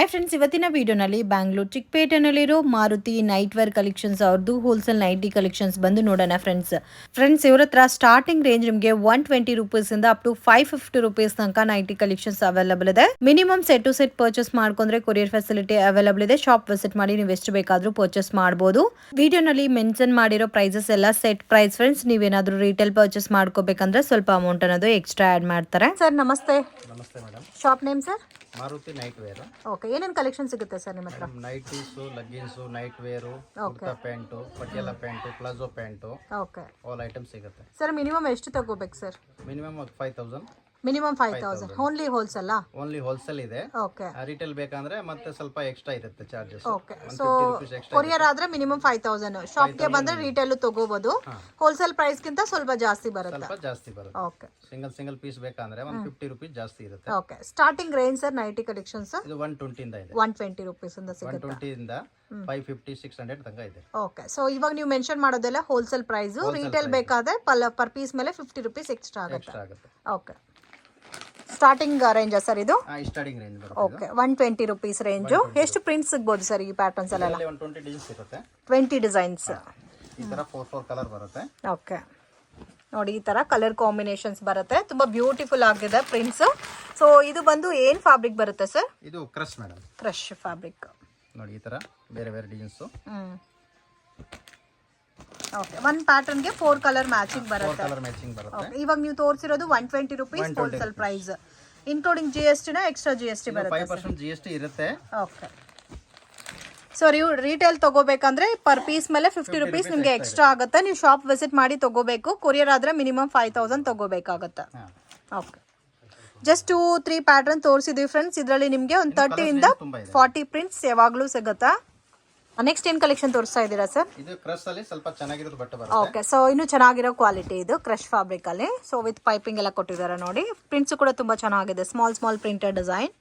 Hi friends, ಇವತ್ತಿನ ವಿಡಿಯೋನಲ್ಲಿ ಬ್ಯಾಂಗ್ಳೂರ್ ಚಿಕ್ಕಪೇಟೆನಲ್ಲಿರೋ ಮಾರುತಿ ನೈಟ್ ವೇರ್ ಕಲೆಕ್ಷನ್ಸ್ ಅವ್ರದ್ದು ಹೋಲ್ಸೇಲ್ ನೈಟಿ ಕಲೆಕ್ಷನ್ಸ್ ಬಂದು ನೋಡೋಣ ಫ್ರೆಂಡ್ಸ್ ಇವ್ರ ಹತ್ರ ಸ್ಟಾರ್ಟಿಂಗ್ ರೇಂಜ್ ನಿಮಗೆ 120 ರೂಪೀಸಿಂದ ಅಪ್ ಟು 550 ರೂಪೀಸ್ ತನಕ ನೈಟಿ ಕಲೆಕ್ಷನ್ಸ್ ಅವೈಲಬಲ್ ಇದೆ. Minimum set to set purchase ಮಾಡ್ಕೊಂಡ್ರೆ ಕೊರಿಯರ್ ಫೆಸಿಲಿಟಿ ಅವೈಲಬಲ್ ಇದೆ. ಶಾಪ್ ವಿಸಿಟ್ ಮಾಡಿ ನೀವು ಎಷ್ಟು ಬೇಕಾದ್ರೂ ಪರ್ಚೇಸ್ ಮಾಡಬಹುದು. ವಿಡಿಯೋನಲ್ಲಿ ಮೆನ್ಷನ್ ಮಾಡಿರೋ ಪ್ರೈಸಸ್ ಎಲ್ಲ ಸೆಟ್ ಪ್ರೈಸ್ ಫ್ರೆಂಡ್ಸ್. ನೀವೇನಾದ್ರೂ ರೀಟೇಲ್ ಪರ್ಚೇಸ್ ಮಾಡ್ಕೋಬೇಕಂದ್ರೆ ಸ್ವಲ್ಪ ಅಮೌಂಟ್ ಅನ್ನೋದು ಎಕ್ಸ್ಟ್ರಾ ಆಡ್ ಮಾಡ್ತಾರೆ. ಸರ್ ನಮಸ್ತೆ. ನಮಸ್ತೆ madam. Shop name sir? Maruti night wear. Okay, ಏನೇನು ಕಲೆಕ್ಷನ್ ಸಿಗುತ್ತೆ ಸರ್ ನಿಮ್ಮ ಹತ್ರ? Nighties, leggings, night wear, kurta pant, Patiala pant, palazzo pant, okay, all item ಸಿಗುತ್ತೆ. ಸರ್ ಮಿನಿಮಮ್ ಎಷ್ಟು ತಗೋಬೇಕು sir? Minimum 5000. Minimum 5000 only wholesale? Only wholesale ಇದೆ. ಓಕೆ, ರಿಟೇಲ್ ಬೇಕಂದ್ರೆ ಮತ್ತೆ ಸ್ವಲ್ಪ ಎಕ್ಸ್ಟ್ರಾ ಇರುತ್ತೆ ಚಾರ್ಜಸ್. ಓಕೆ. ಸೊ ಕೊರಿಯರ್ ಆದ್ರೆ ಮಿನಿಮಮ್ 5000, ಶಾಪ್ಗೆ ಬಂದ್ರೆ ರಿಟೇಲ್ ತಗೋಬಹುದು. ಹೋಲ್ಸೇಲ್ ಪ್ರೈಸ್ ಗಿಂತ ಸ್ವಲ್ಪ ಜಾಸ್ತಿ ಬರುತ್ತೆ. ಸ್ವಲ್ಪ ಜಾಸ್ತಿ ಬರುತ್ತೆ. ಓಕೆ, ಸಿಂಗಲ್ ಪೀಸ್ ಬೇಕಂದ್ರೆ 150 ರೂಪೀಸ್ ಜಾಸ್ತಿ ಇರುತ್ತೆ. Okay. Starting range sir nighty collections ಇದು 120 ಇಂದ ಇದೆ. 120 ರೂಪೀಸ್ ಇಂದ ಸಿಗುತ್ತೆ. 120 ಇಂದ 550 600 ತನಕ ಇದೆ. ಓಕೆ, ಸೊ ಇವಾಗ ನೀವು ಮೆನ್ಷನ್ ಮಾಡೋದೆಲ್ಲ ಹೋಲ್ಸೇಲ್ ಪ್ರೈಸ್. ರಿಟೇಲ್ ಬೇಕಾದ್ರೆ ಪರ್ ಪೀಸ್ ಮೇಲೆ 50 ರೂಪೀಸ್ ಎಕ್ಸ್ಟ್ರಾ ಆಗುತ್ತೆ. ಓಕೆ, ಸ್ಟಾರ್ಟಿಂಗ್ ರೇಂಜ್ ಸರ್ ಇದು? ಸ್ಟಾರ್ಟಿಂಗ್ ರೇಂಜ್ ಬರುತ್ತೆ. Okay, 120 rupees range. ಎಷ್ಟು ಪ್ರಿಂಟ್ಸ್ ಸಿಗಬಹುದು ಸರ್ ಈ ಪ್ಯಾಟರ್ನ್ಸ್ ಎಲ್ಲ? 120 ಡಿಸೈನ್ಸ್ ಇರುತ್ತೆ. 20 ಡಿಸೈನ್ಸ್. ಈ ತರ 4 ಕಲರ್ ಬರುತ್ತೆ. ಓಕೆ, ನೋಡಿ ಈ ತರ ಕಲರ್ ಕಾಂಬಿನೇಷನ್ಸ್ ಬರುತ್ತೆ. ತುಂಬಾ ಬ್ಯೂಟಿಫುಲ್ ಆಗಿದೆ ಪ್ರಿಂಟ್ಸ್. ಸೊ ಇದು ಬಂದು ಏನ್ ಫ್ಯಾಬ್ರಿಕ್ ಬರುತ್ತೆ ಸರ್? ಇದು ಕ್ರಶ್ ಮೇಡಮ್. Crush fabric. ನೋಡಿ ಈ ತರ ಬೇರೆ ಬೇರೆ ಡಿಸೈನ್ಸ್. ಓಕೆ, ಒಂದು ಪ್ಯಾಟರ್ನ್ ಗೆ 4 ಕಲರ್ ಮ್ಯಾಚಿಂಗ್ ಬರುತ್ತೆ. 4 ಕಲರ್ ಮ್ಯಾಚಿಂಗ್ ಬರುತ್ತೆ. ಇವಾಗ ನೀವು ತೋರಿಸಿರೋದು 120 rupees wholesale price. Including GST ನ ಎಕ್ಸ್ಟ್ರಾ GST ಬರುತ್ತೆ? 5% GST ಇರುತ್ತೆ. ಓಕೆ, ಸೊ ನೀವು ರಿಟೇಲ್ ತಗೋಬೇಕಂದ್ರೆ ಪರ್ ಪೀಸ್ ಮೇಲೆ 50 ರೂಪೀಸ್ ನಿಮಗೆ ಎಕ್ಸ್ಟ್ರಾ ಆಗುತ್ತೆ. ನೀವು ಶಾಪ್ ವಿಸಿಟ್ ಮಾಡಿ ತಗೋಬೇಕು. ಕೊರಿಯರ್ ಆದ್ರೆ ಮಿನಿಮಮ್ 5000 ತಗೋಬೇಕಾಗುತ್ತೆ. ಓಕೆ, ಜಸ್ಟ್ 2-3 ಪ್ಯಾಟರ್ನ್ ತೋರಿಸಿದ್ವಿ ಫ್ರೆಂಡ್ಸ್. ಇದರಲ್ಲಿ ನಿಮಗೆ ಒಂದು 30 ಇಂದ 40 ಪ್ರಿಂಟ್ಸ್ ಯಾವಾಗಲೂ ಸಿಗುತ್ತೆ. ನೆಕ್ಸ್ಟ್ ಏನ್ ಕಲೆಕ್ಷನ್ ತೋರಿಸ್ತಾ ಇದ್ದೀರಾ ಸರ್? ಇದು ಕ್ರಶ್ ಅಲ್ಲಿ ಸ್ವಲ್ಪ ಚೆನ್ನಾಗಿರೋದು ಬಟ್ಟೆ ಬರುತ್ತೆ. ಓಕೆ, ಸೊ ಇನ್ನು ಚೆನ್ನಾಗಿರೋ ಕ್ವಾಲಿಟಿ ಇದು ಕ್ರಶ್ ಫ್ಯಾಬ್ರಿಕ್ ಅಲ್ಲಿ. ಸೊ ವಿತ್ ಪೈಪಿಂಗ್ ಎಲ್ಲ ಕೊಟ್ಟಿದ್ದಾರೆ ನೋಡಿ. ಪ್ರಿಂಟ್ಸ್ ಕೂಡ ತುಂಬಾ ಚೆನ್ನಾಗಿದೆ. Small printed design.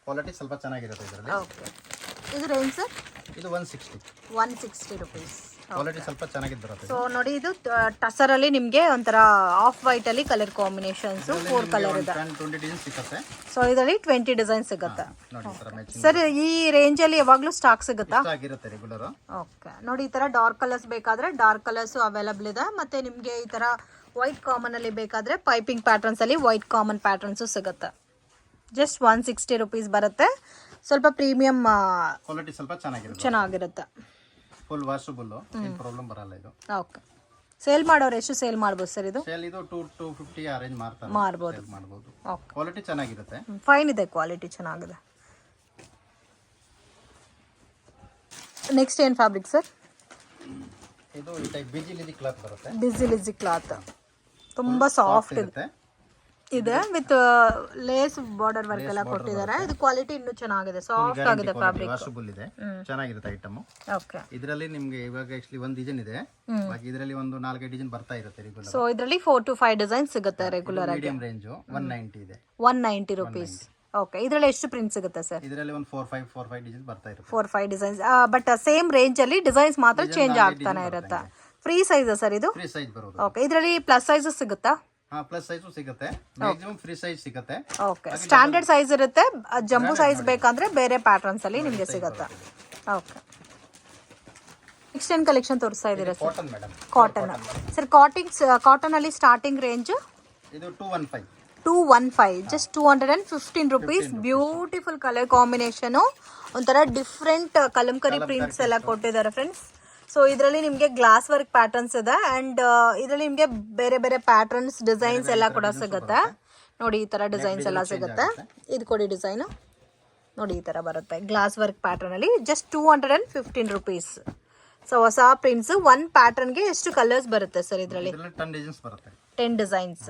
ಕ್ವಾಲಿಟಿ ಸ್ವಲ್ಪ ಚೆನ್ನಾಗಿರುತ್ತೆ ಇದರಲ್ಲಿ. ಓಕೆ, ಇದು ರೇಂಜ್ ಸರ್? ಇದು 160 ರೂಪೀಸ್. ಕ್ವಾಲಿಟಿ ಸ್ವಲ್ಪ ಚೆನ್ನಾಗಿದೆ ಬರುತ್ತೆ. ಸೊ ನೋಡಿ ಇದು ಟಸರ್ ಅಲ್ಲಿ ನಿಮಗೆ ಒಂಥರ ಆಫ್ ವೈಟ್ ಅಲ್ಲಿ ಕಲರ್ ಕಾಂಬಿನೇಷನ್ಸ್ 4 ಕಲರ್ ಇದೆ. 20 ಡಿಸೈನ್ ಸಿಗುತ್ತೆ. ಸೊ ಇದರಲ್ಲಿ 20 ಡಿಸೈನ್ ಸಿಗುತ್ತೆ. ನೋಡಿ ಈ ತರ ಮ್ಯಾಚಿಂಗ್. ಸರ್ ಈ ರೇಂಜ್ ಅಲ್ಲಿ ಯಾವಾಗಲೂ ಸ್ಟಾಕ್ ಸಿಗುತ್ತಾ? ಆಗಿರುತ್ತೆ ರೆಗ್ಯುಲರ್. ಓಕೆ, ನೋಡಿ ಈ ತರ ಡಾರ್ಕ್ ಕಲರ್ಸ್ ಬೇಕಾದ್ರೆ ಡಾರ್ಕ್ ಕಲರ್ಸ್ ಅವೈಲಬಲ್ ಇದೆ. ಮತ್ತೆ ನಿಮಗೆ ಈ ತರ ವೈಟ್ ಕಾಮನ್ ಅಲ್ಲಿ ಬೇಕಾದ್ರೆ ಪೈಪಿಂಗ್ ಪ್ಯಾಟರ್ನ್ಸ್ ಅಲ್ಲಿ ವೈಟ್ ಕಾಮನ್ ಪ್ಯಾಟರ್ನ್ಸ್ ಸಿಗುತ್ತೆ. ಜಸ್ಟ್ 160 ರೂಪೀಸ್ ಬರುತ್ತೆ. ಸ್ವಲ್ಪ ಪ್ರೀಮಿಯಂ ಕ್ವಾಲಿಟಿ ಸ್ವಲ್ಪ ಚೆನ್ನಾಗಿರುತ್ತೆ. ಫುಲ್ ವಾಷಬಲ್, ಏನು ಪ್ರಾಬ್ಲಮ್ ಬರಲ್ಲ ಇದು. ಓಕೆ, ಸೇಲ್ ಮಾಡೋರು ಎಷ್ಟು ಸೇಲ್ ಮಾಡ್ಬೋದು ಸರ್ ಇದು? ಸೇಲ್ ಇದು 250 ಅರೇಂಜ್ ಮಾಡ್ತಾರೆ. ಮಾಡಬಹುದು. ಓಕೆ, ಕ್ವಾಲಿಟಿ ಚೆನ್ನಾಗಿರುತ್ತೆ. ಫೈನ್ ಇದೆ, ಕ್ವಾಲಿಟಿ ಚೆನ್ನಾಗಿದೆ. ನೆಕ್ಸ್ಟ್ ಏನ್ ಫ್ಯಾಬ್ರಿಕ್ ಸರ್? ಇದು ಈ ಟೈಪ್ ಬಿಜಿ ಲಿಜಿ ಕ್ಲಾತ್ ಬರುತ್ತೆ. ಬಿಜಿ ಲಿಜಿ ಕ್ಲಾತ್ ತುಂಬಾ ಸಾಫ್ಟ್ ಇದೆ ವಿತ್ ಲೇಸ್ ಬಾರ್ಡರ್ ವರ್ಕ್ ಎಲ್ಲ ಕೊಟ್ಟಿದ್ದಾರೆ. ಇದು ಕ್ವಾಲಿಟಿ ಇನ್ನೂ ಚೆನ್ನಾಗಿದೆ, ಸಾಫ್ಟ್ ಆಗಿದೆ ಫ್ಯಾಬ್ರಿಕ್. ವಾಷಬಲ್ ಇದೆ, ಚೆನ್ನಾಗಿರುತ್ತೆ ಐಟಮ್. ಓಕೆ, ಇದರಲ್ಲಿ ನಿಮಗೆ ಇವಾಗ ಆಕ್ಚುಲಿ ಒಂದು ಡಿಸೈನ್ ಇದೆ. ಬಾಕಿ ಇದರಲ್ಲಿ ಒಂದು 4-5 ಡಿಸೈನ್ ಬರ್ತಾ ಇರುತ್ತೆ ರೆಗ್ಯುಲರ್. ಸೊ ಇದರಲ್ಲಿ 4 to 5 ಡಿಸೈನ್ ಸಿಗುತ್ತೆ ರೆಗ್ಯುಲರ್ ಆಗಿ. ಮೀಡಿಯಂ ರೇಂಜ್ 190 ಇದೆ. 190 ರೂಪೀಸ್. ಓಕೆ, ಇದರಲ್ಲಿ ಎಷ್ಟು ಪ್ರಿಂಟ್ ಸಿಗುತ್ತೆ ಸರ್? ಇದರಲ್ಲಿ ಒಂದು 4-5 ಡಿಸೈನ್ ಬರ್ತಾ ಇರುತ್ತೆ. 4-5 ಡಿಸೈನ್ಸ್. ಬಟ್ ಸೇಮ್ ರೇಂಜ್ ಅಲ್ಲಿ ಡಿಸೈನ್ಸ್ ಮಾತ್ರ ಚೇಂಜ್ ಆಗ್ತಾನೆ ಇರುತ್ತೆ. ಫ್ರೀ ಸೈಜ್ ಸರ್ ಇದು? ಫ್ರೀ ಸೈಜ್ ಬರೋದು. ಓಕೆ, ಇದರಲ್ಲಿ ಪ್ಲಸ್ ಸೈಜ್ ಸಿಗುತ್ತಾ? ಪ್ಲಸ್ ಸೈಜ್ ಸಿಗುತ್ತೆ. ಮ್ಯಾಕ್ಸಿಮಮ್ ಫ್ರೀ ಸೈಜ್ ಸಿಗುತ್ತೆ. ಓಕೆ, ಸ್ಟ್ಯಾಂಡರ್ಡ್ ಸೈಜ್ ಇರುತ್ತೆ. ಜಂಬೂ ಸೈಜ್ ಬೇಕಂದ್ರೆ ಬೇರೆ ಪ್ಯಾಟರ್ನ್ಸ್ ಅಲ್ಲಿ ನಿಮಗೆ ಸಿಗುತ್ತೆ. ಓಕೆ, ನೆಕ್ಸ್ಟ್ ಏನ್ ಕಲೆಕ್ಷನ್ ತೋರಿಸ್ತಾ ಇದ್ದೀರಾ sir? Cotton madam. Cotton sir. Cotton ಅಲ್ಲಿ ಸ್ಟಾರ್ಟಿಂಗ್ ರೇಂಜ್ ಇದು 215. 215, just 215 rupees. Beautiful colour combination, ಒಂಥರ ಡಿಫ್ರೆಂಟ್ ಕಲಂಕರಿ ಪ್ರಿಂಟ್ಸ್ ಎಲ್ಲ ಕೊಟ್ಟಿದ್ದಾರೆ ಫ್ರೆಂಡ್ಸ್. ಸೊ ಇದರಲ್ಲಿ ನಿಮಗೆ ಗ್ಲಾಸ್ ವರ್ಕ್ ಪ್ಯಾಟರ್ನ್ಸ್ ಇದೆ ಅಂಡ್ ಇದರಲ್ಲಿ ನಿಮಗೆ ಬೇರೆ ಬೇರೆ ಪ್ಯಾಟರ್ನ್ಸ್ ಡಿಸೈನ್ಸ್ ಎಲ್ಲ ಕೂಡ ಸಿಗುತ್ತೆ. ನೋಡಿ ಈ ತರ ಡಿಸೈನ್ಸ್ ಎಲ್ಲ ಸಿಗುತ್ತೆ. ಇದು ಕೊಡಿ ಡಿಸೈನ್. ನೋಡಿ ಈ ತರ ಬರುತ್ತೆ ಗ್ಲಾಸ್ ವರ್ಕ್ ಪ್ಯಾಟರ್ನ್ ಅಲ್ಲಿ. Just 215 rupees. ಸೊ ಹೊಸ ಪ್ರಿಂಟ್ಸ್. ಒನ್ ಪ್ಯಾಟರ್ನ್ ಗೆ ಎಷ್ಟು ಕಲರ್ಸ್ ಬರುತ್ತೆ ಸರ್ ಇದರಲ್ಲಿ? 10 ಡಿಸೈನ್ಸ್ ಬರುತ್ತೆ. 10 ಡಿಸೈನ್ಸ್.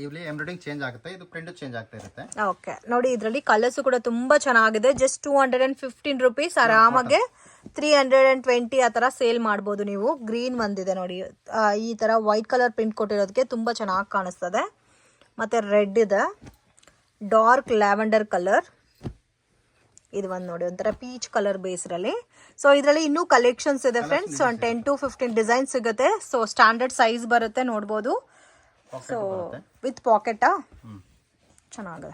ಇಲ್ಲಿ ಎಂಬ್ರಾಯ್ಡಿಂಗ್ ಚೇಂಜ್ ಆಗುತ್ತೆ, ಇದು ಪ್ರಿಂಟ್ ಚೇಂಜ್ ಆಗ್ತಾ ಇರುತ್ತೆ. ಓಕೆ, ನೋಡಿ ಇದರಲ್ಲಿ ಕಲರ್ಸ್ ಕೂಡ ತುಂಬಾ ಚೆನ್ನಾಗಿದೆ. Just 215 rupees. ಆರಾಮಾಗೆ 320 ಆ ತರ ಸೇಲ್ ಮಾಡ್ಬೋದು ನೀವು. ಗ್ರೀನ್ ಒಂದಿದೆ ನೋಡಿ, ಈ ತರ ವೈಟ್ ಕಲರ್ ಪ್ರಿಂಟ್ ಕೊಟ್ಟಿರೋದಕ್ಕೆ ತುಂಬಾ ಚೆನ್ನಾಗಿ ಕಾಣಿಸ್ತದೆ. ಮತ್ತೆ ರೆಡ್ ಇದೆ, ಡಾರ್ಕ್ ಲ್ಯಾವೆಂಡರ್ ಕಲರ್. ಇದು ಒಂದು ನೋಡಿ ಒಂಥರ ಪೀಚ್ ಕಲರ್ ಬೇಸ್ರಲ್ಲಿ. ಸೊ ಇದರಲ್ಲಿ ಇನ್ನೂ ಕಲೆಕ್ಷನ್ಸ್ ಇದೆ ಫ್ರೆಂಡ್ಸ್. 10 to 15 ಡಿಸೈನ್ ಸಿಗುತ್ತೆ. ಸೊ ಸ್ಟ್ಯಾಂಡರ್ಡ್ ಸೈಜ್ ಬರುತ್ತೆ, ನೋಡ್ಬೋದು. ಸೊ ವಿತ್ ಪಾಕೆಟಾ ಚೆನ್ನಾಗಿದೆ.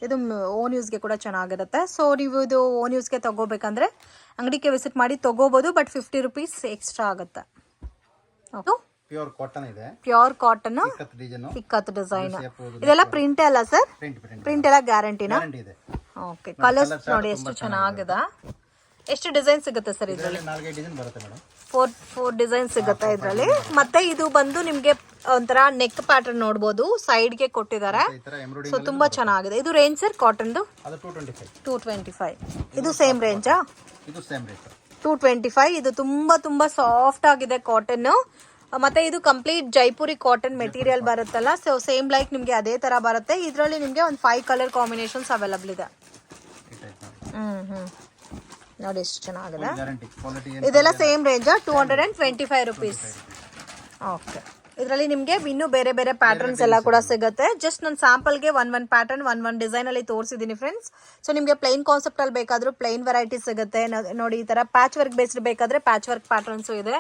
ಇದು ಓನ್ ಯೂಸ್ಗೆ ಕೂಡ ಚೆನ್ನಾಗಿರುತ್ತೆ. ಸೊ ನೀವು ಇದು ಓನ್ ಯೂಸ್ಗೆ ತೊಗೋಬೇಕಂದ್ರೆ ಅಂಗಡಿಗೆ ವಿಸಿಟ್ ಮಾಡಿ ತೊಗೋಬೋದು, ಬಟ್ 50 ರುಪೀಸ್ ಎಕ್ಸ್ಟ್ರಾ ಆಗುತ್ತೆ. ಪ್ಯೂರ್ ಕಾಟನ್ ಇದೆ, ಪ್ಯೂರ್ ಕಾಟನ್, ಇಕ್ಕತ್ತು ಡಿಸೈನ್. ಇದೆಲ್ಲ ಪ್ರಿಂಟ್ ಅಲ್ಲ ಸರ್? ಪ್ರಿಂಟ್ ಎಲ್ಲ ಗ್ಯಾರಂಟಿನಾ? ಓಕೆ. ಕಲರ್ಸ್ ನೋಡಿ ಎಷ್ಟು ಚೆನ್ನಾಗಿದೆ. ಎಷ್ಟು ಡಿಸೈನ್ ಸಿಗುತ್ತೆ ಸರ್ ಇದರಲ್ಲಿ? 4 ಡಿಸೈನ್ ಸಿಗುತ್ತೆ ಇದರಲ್ಲಿ. ಮತ್ತೆ ಇದು ಬಂದು ನಿಮ್ಗೆ ಒಂಥರ ನೆಕ್ ಪ್ಯಾಟರ್ನ್ ನೋಡ್ಬೋದು, ಸೈಡ್ಗೆ ಕೊಟ್ಟಿದ್ದಾರೆ. ಸೊ ತುಂಬಾ ಚೆನ್ನಾಗಿದೆ. ಇದು ರೇಂಜ್ ಸರ್ ಕಾಟನ್ದು? 225. ಇದು ಸೇಮ್ ರೇಂಜಾ? 225. ಇದು ತುಂಬಾ ಸಾಫ್ಟ್ ಆಗಿದೆ ಕಾಟನ್. ಮತ್ತೆ ಇದು ಕಂಪ್ಲೀಟ್ ಜೈಪುರಿ ಕಾಟನ್ ಮೆಟೀರಿಯಲ್ ಬರುತ್ತಲ್ಲ, ಸೊ ಸೇಮ್ ಲೈಕ್ ನಿಮ್ಗೆ ಅದೇ ತರ ಬರುತ್ತೆ. ಇದರಲ್ಲಿ ನಿಮ್ಗೆ ಒಂದು 5 ಕಲರ್ ಕಾಂಬಿನೇಷನ್ಸ್ ಅವೈಲಬಲ್ ಇದೆ. ನೋಡಿ ಎಷ್ಟು ಚೆನ್ನಾಗಿದೆ. ಇದೆಲ್ಲ ಸೇಮ್ ರೇಂಜಾ? 225 ರುಪೀಸ್. ಓಕೆ. ಇದರಲ್ಲಿ ನಿಮಗೆ ಇನ್ನೂ ಬೇರೆ ಬೇರೆ ಪ್ಯಾಟರ್ನ್ಸ್ ಎಲ್ಲ ಕೂಡ ಸಿಗುತ್ತೆ. ಜಸ್ಟ್ ನಾನು ಸ್ಯಾಂಪಲ್ಗೆ ಒನ್ ಪ್ಯಾಟರ್ನ್ ಒನ್ ಡಿಸೈನ್ ಅಲ್ಲಿ ತೋರಿಸಿದ್ದೀನಿ ಫ್ರೆಂಡ್ಸ್. ಸೊ ನಿಮಗೆ ಪ್ಲೈನ್ ಕಾನ್ಸೆಪ್ಟ್ ಅಲ್ಲಿ ಬೇಕಾದ್ರೂ ಪ್ಲೈನ್ ವೆರೈಟೀಸ್ ಸಿಗುತ್ತೆ. ನೋಡಿ ಈ ತರ ಪ್ಯಾಚ್ ವರ್ಕ್ ಬೇಸ್ಡ್ ಬೇಕಾದ್ರೆ ಪ್ಯಾಚ್ ವರ್ಕ್ ಪ್ಯಾಟರ್ನ್ಸ್ ಇದೆ.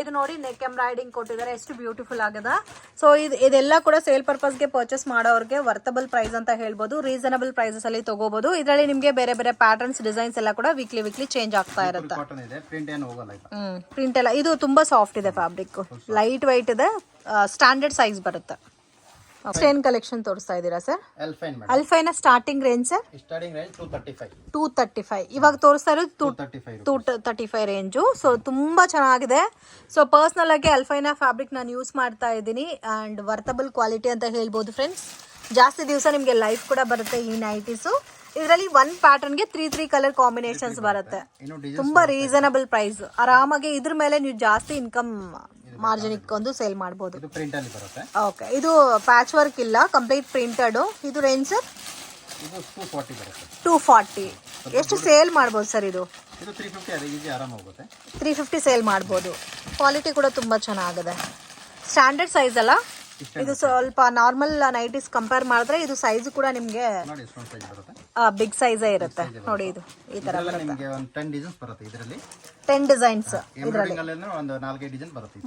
ಇದು ನೋಡಿ ನೆಕ್ ಎಂಬ್ರಾಯ್ಡಿಂಗ್ ಕೊಟ್ಟಿದ್ದಾರೆ, ಎಷ್ಟು ಬ್ಯೂಟಿಫುಲ್ ಆಗಿದೆ. ಸೊ ಇದೆಲ್ಲ ಕೂಡ ಸೇಲ್ ಪರ್ಪಸ್ಗೆ ಪರ್ಚೇಸ್ ಮಾಡೋರಿಗೆ ವರ್ತಬಲ್ ಪ್ರೈಸ್ ಅಂತ ಹೇಳ್ಬೋದು. ರೀಸನಬಲ್ ಪ್ರೈಸಸ್ ಅಲ್ಲಿ ತಗೋಬಹುದು. ಇದರಲ್ಲಿ ನಿಮಗೆ ಬೇರೆ ಬೇರೆ ಪ್ಯಾಟರ್ನ್ಸ್ ಡಿಸೈನ್ಸ್ ಎಲ್ಲ ಕೂಡ ವೀಕ್ಲಿ ಚೇಂಜ್ ಆಗ್ತಾ ಇರುತ್ತೆ. ಪ್ರಿಂಟ್ ಎಲ್ಲ ಇದು ತುಂಬಾ ಸಾಫ್ಟ್ ಇದೆ, ಫ್ಯಾಬ್ರಿಕ್ ಲೈಟ್ ವೈಟ್ ಇದೆ, ಸ್ಟ್ಯಾಂಡರ್ಡ್ ಸೈಜ್ ಬರುತ್ತೆ. ಏನ್ ಕಲೆಕ್ಷನ್ ತೋರಿಸ್ತಾ ಇದ್ದೀರಾ ಸರ್? ಅಲ್ಫೈನ starting range sir? 235. ಇವಾಗ ತೋರಿಸ್ತಾ ಇರೋದು 235 ರೇಂಜು. ಸೊ ತುಂಬಾ ಚೆನ್ನಾಗಿದೆ. ಸೊ ಪರ್ಸನಲ್ ಆಗಿ ಅಲ್ಫೈನ ಫ್ಯಾಬ್ರಿಕ್ ನಾನು ಯೂಸ್ ಮಾಡ್ತಾ ಇದ್ದೀನಿ ಅಂಡ್ ವರ್ತಬಲ್ ಕ್ವಾಲಿಟಿ ಅಂತ ಹೇಳ್ಬೋದು ಫ್ರೆಂಡ್ಸ್. ಜಾಸ್ತಿ ದಿವಸ ನಿಮಗೆ ಲೈಫ್ ಕೂಡ ಬರುತ್ತೆ ಈ ನೈಟೀಸು. ಇದರಲ್ಲಿ 1 ಪ್ಯಾಟರ್ನ್ಗೆ 3 ಕಲರ್ ಕಾಂಬಿನೇಷನ್ಸ್ ಬರುತ್ತೆ. ತುಂಬಾ ರೀಸನಬಲ್ ಪ್ರೈಸ್. ಆರಾಮಾಗಿ ಇದ್ರ ಮೇಲೆ ನೀವು ಜಾಸ್ತಿ ಇನ್ಕಮ್ ಮಾರ್ಜಿನ್ ಇಟ್ಕೊಂಡು ಸೇಲ್ ಮಾಡಬಹುದು. ಓಕೆ. ಇದು ಪ್ಯಾಚ್ ವರ್ಕ್ ಇಲ್ಲ, ಕಂಪ್ಲೀಟ್ ಪ್ರಿಂಟೆಡ್. ಇದು ರೇಂಜ್ ಸರ್? 240. ಎಷ್ಟು ಸೇಲ್ ಮಾಡ್ಬೋದು ಸರ್ ಇದು? 350 ಸೇಲ್ ಮಾಡ್ಬೋದು. ಕ್ವಾಲಿಟಿ ಕೂಡ ತುಂಬಾ ಚೆನ್ನಾಗಿದೆ. ಸ್ಟ್ಯಾಂಡರ್ಡ್ ಸೈಜ್ ಅಲ್ಲ ಇದು? ಸ್ವಲ್ಪ ನಾರ್ಮಲ್ ನೈಟೀಸ್ ಕಂಪೇರ್ ಮಾಡಿದ್ರೆ ಇದು ಸೈಜ್ ಕೂಡ ನಿಮ್ಗೆ ಬಿಗ್ ಸೈಜೇ ಇರುತ್ತೆ. ನೋಡಿ ಇದು ಈ ತರ ಬರುತ್ತೆ. 10 ಡಿಸೈನ್ಸ್ ಇದರಲ್ಲಿ,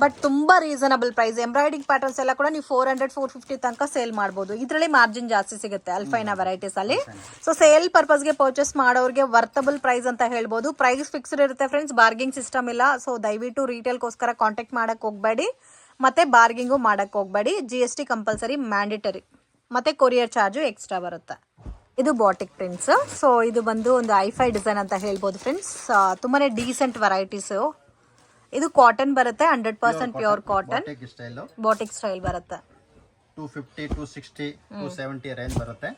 ಬಟ್ ತುಂಬಾ ರೀಸನಬಲ್ ಪ್ರೈಸ್. ಎಂಬ್ರಾಯ್ಡಿಂಗ್ ಪ್ಯಾಟರ್ನ್ಸ್ ಎಲ್ಲ ಕೂಡ ನೀವು 400-450 ತನಕ ಸೇಲ್ ಮಾಡಬಹುದು. ಇದರಲ್ಲಿ ಮಾರ್ಜಿನ್ ಜಾಸ್ತಿ ಸಿಗುತ್ತೆ ಅಲ್ಫೈನ ವೆರೈಟೀಸ್ ಅಲ್ಲಿ. ಸೊ ಸೇಲ್ ಪರ್ಪಸ್ಗೆ ಪರ್ಚೇಸ್ ಮಾಡೋರಿಗೆ ವರ್ತಬಲ್ ಪ್ರೈಸ್ ಅಂತ ಹೇಳ್ಬೋದು. ಪ್ರೈಸ್ ಫಿಕ್ಸ್ಡ್ ಇರುತ್ತೆ ಫ್ರೆಂಡ್ಸ್, ಬಾರ್ಗಿಂಗ್ ಸಿಸ್ಟಮ್ ಇಲ್ಲ. ಸೊ ದಯವಿಟ್ಟು ರಿಟೇಲ್ಗೋಸ್ಕರ ಕಾಂಟ್ಯಾಕ್ಟ್ ಮಾಡಕ್ ಹೋಗ್ಬೇಡಿ, ಮತ್ತೆ ಬಾರ್ಗಿಂಗು ಮಾಡಕ್ ಹೋಗ್ಬೇಡಿ. GST ಕಂಪಲ್ಸರಿ ಮ್ಯಾಂಡೇಟರಿ, ಮತ್ತೆ ಕೊರಿಯರ್ ಚಾರ್ಜು ಎಕ್ಸ್ಟ್ರಾ ಬರುತ್ತೆ. ಇದು ಬಾಟಿಕ್ ಪ್ರಿಂಟ್ಸ್. ಸೊ ಇದು ಬಂದು ಒಂದು ಐಫೈ ಡಿಸೈನ್ ಅಂತ ಹೇಳ್ಬೋದು ಫ್ರೆಂಡ್ಸ್. ತುಂಬಾನೇ ಡೀಸೆಂಟ್ ವೆರೈಟೀಸ್. ಇದು ಕಾಟನ್ ಬರುತ್ತೆ, 100% ಪ್ಯೂರ್ ಕಾಟನ್ ಬಾಟಿಕ್ ಸ್ಟೈಲ್ ಬರುತ್ತೆ. 250, 260, 270 ರೇಂಜ್ ಬರುತ್ತೆ.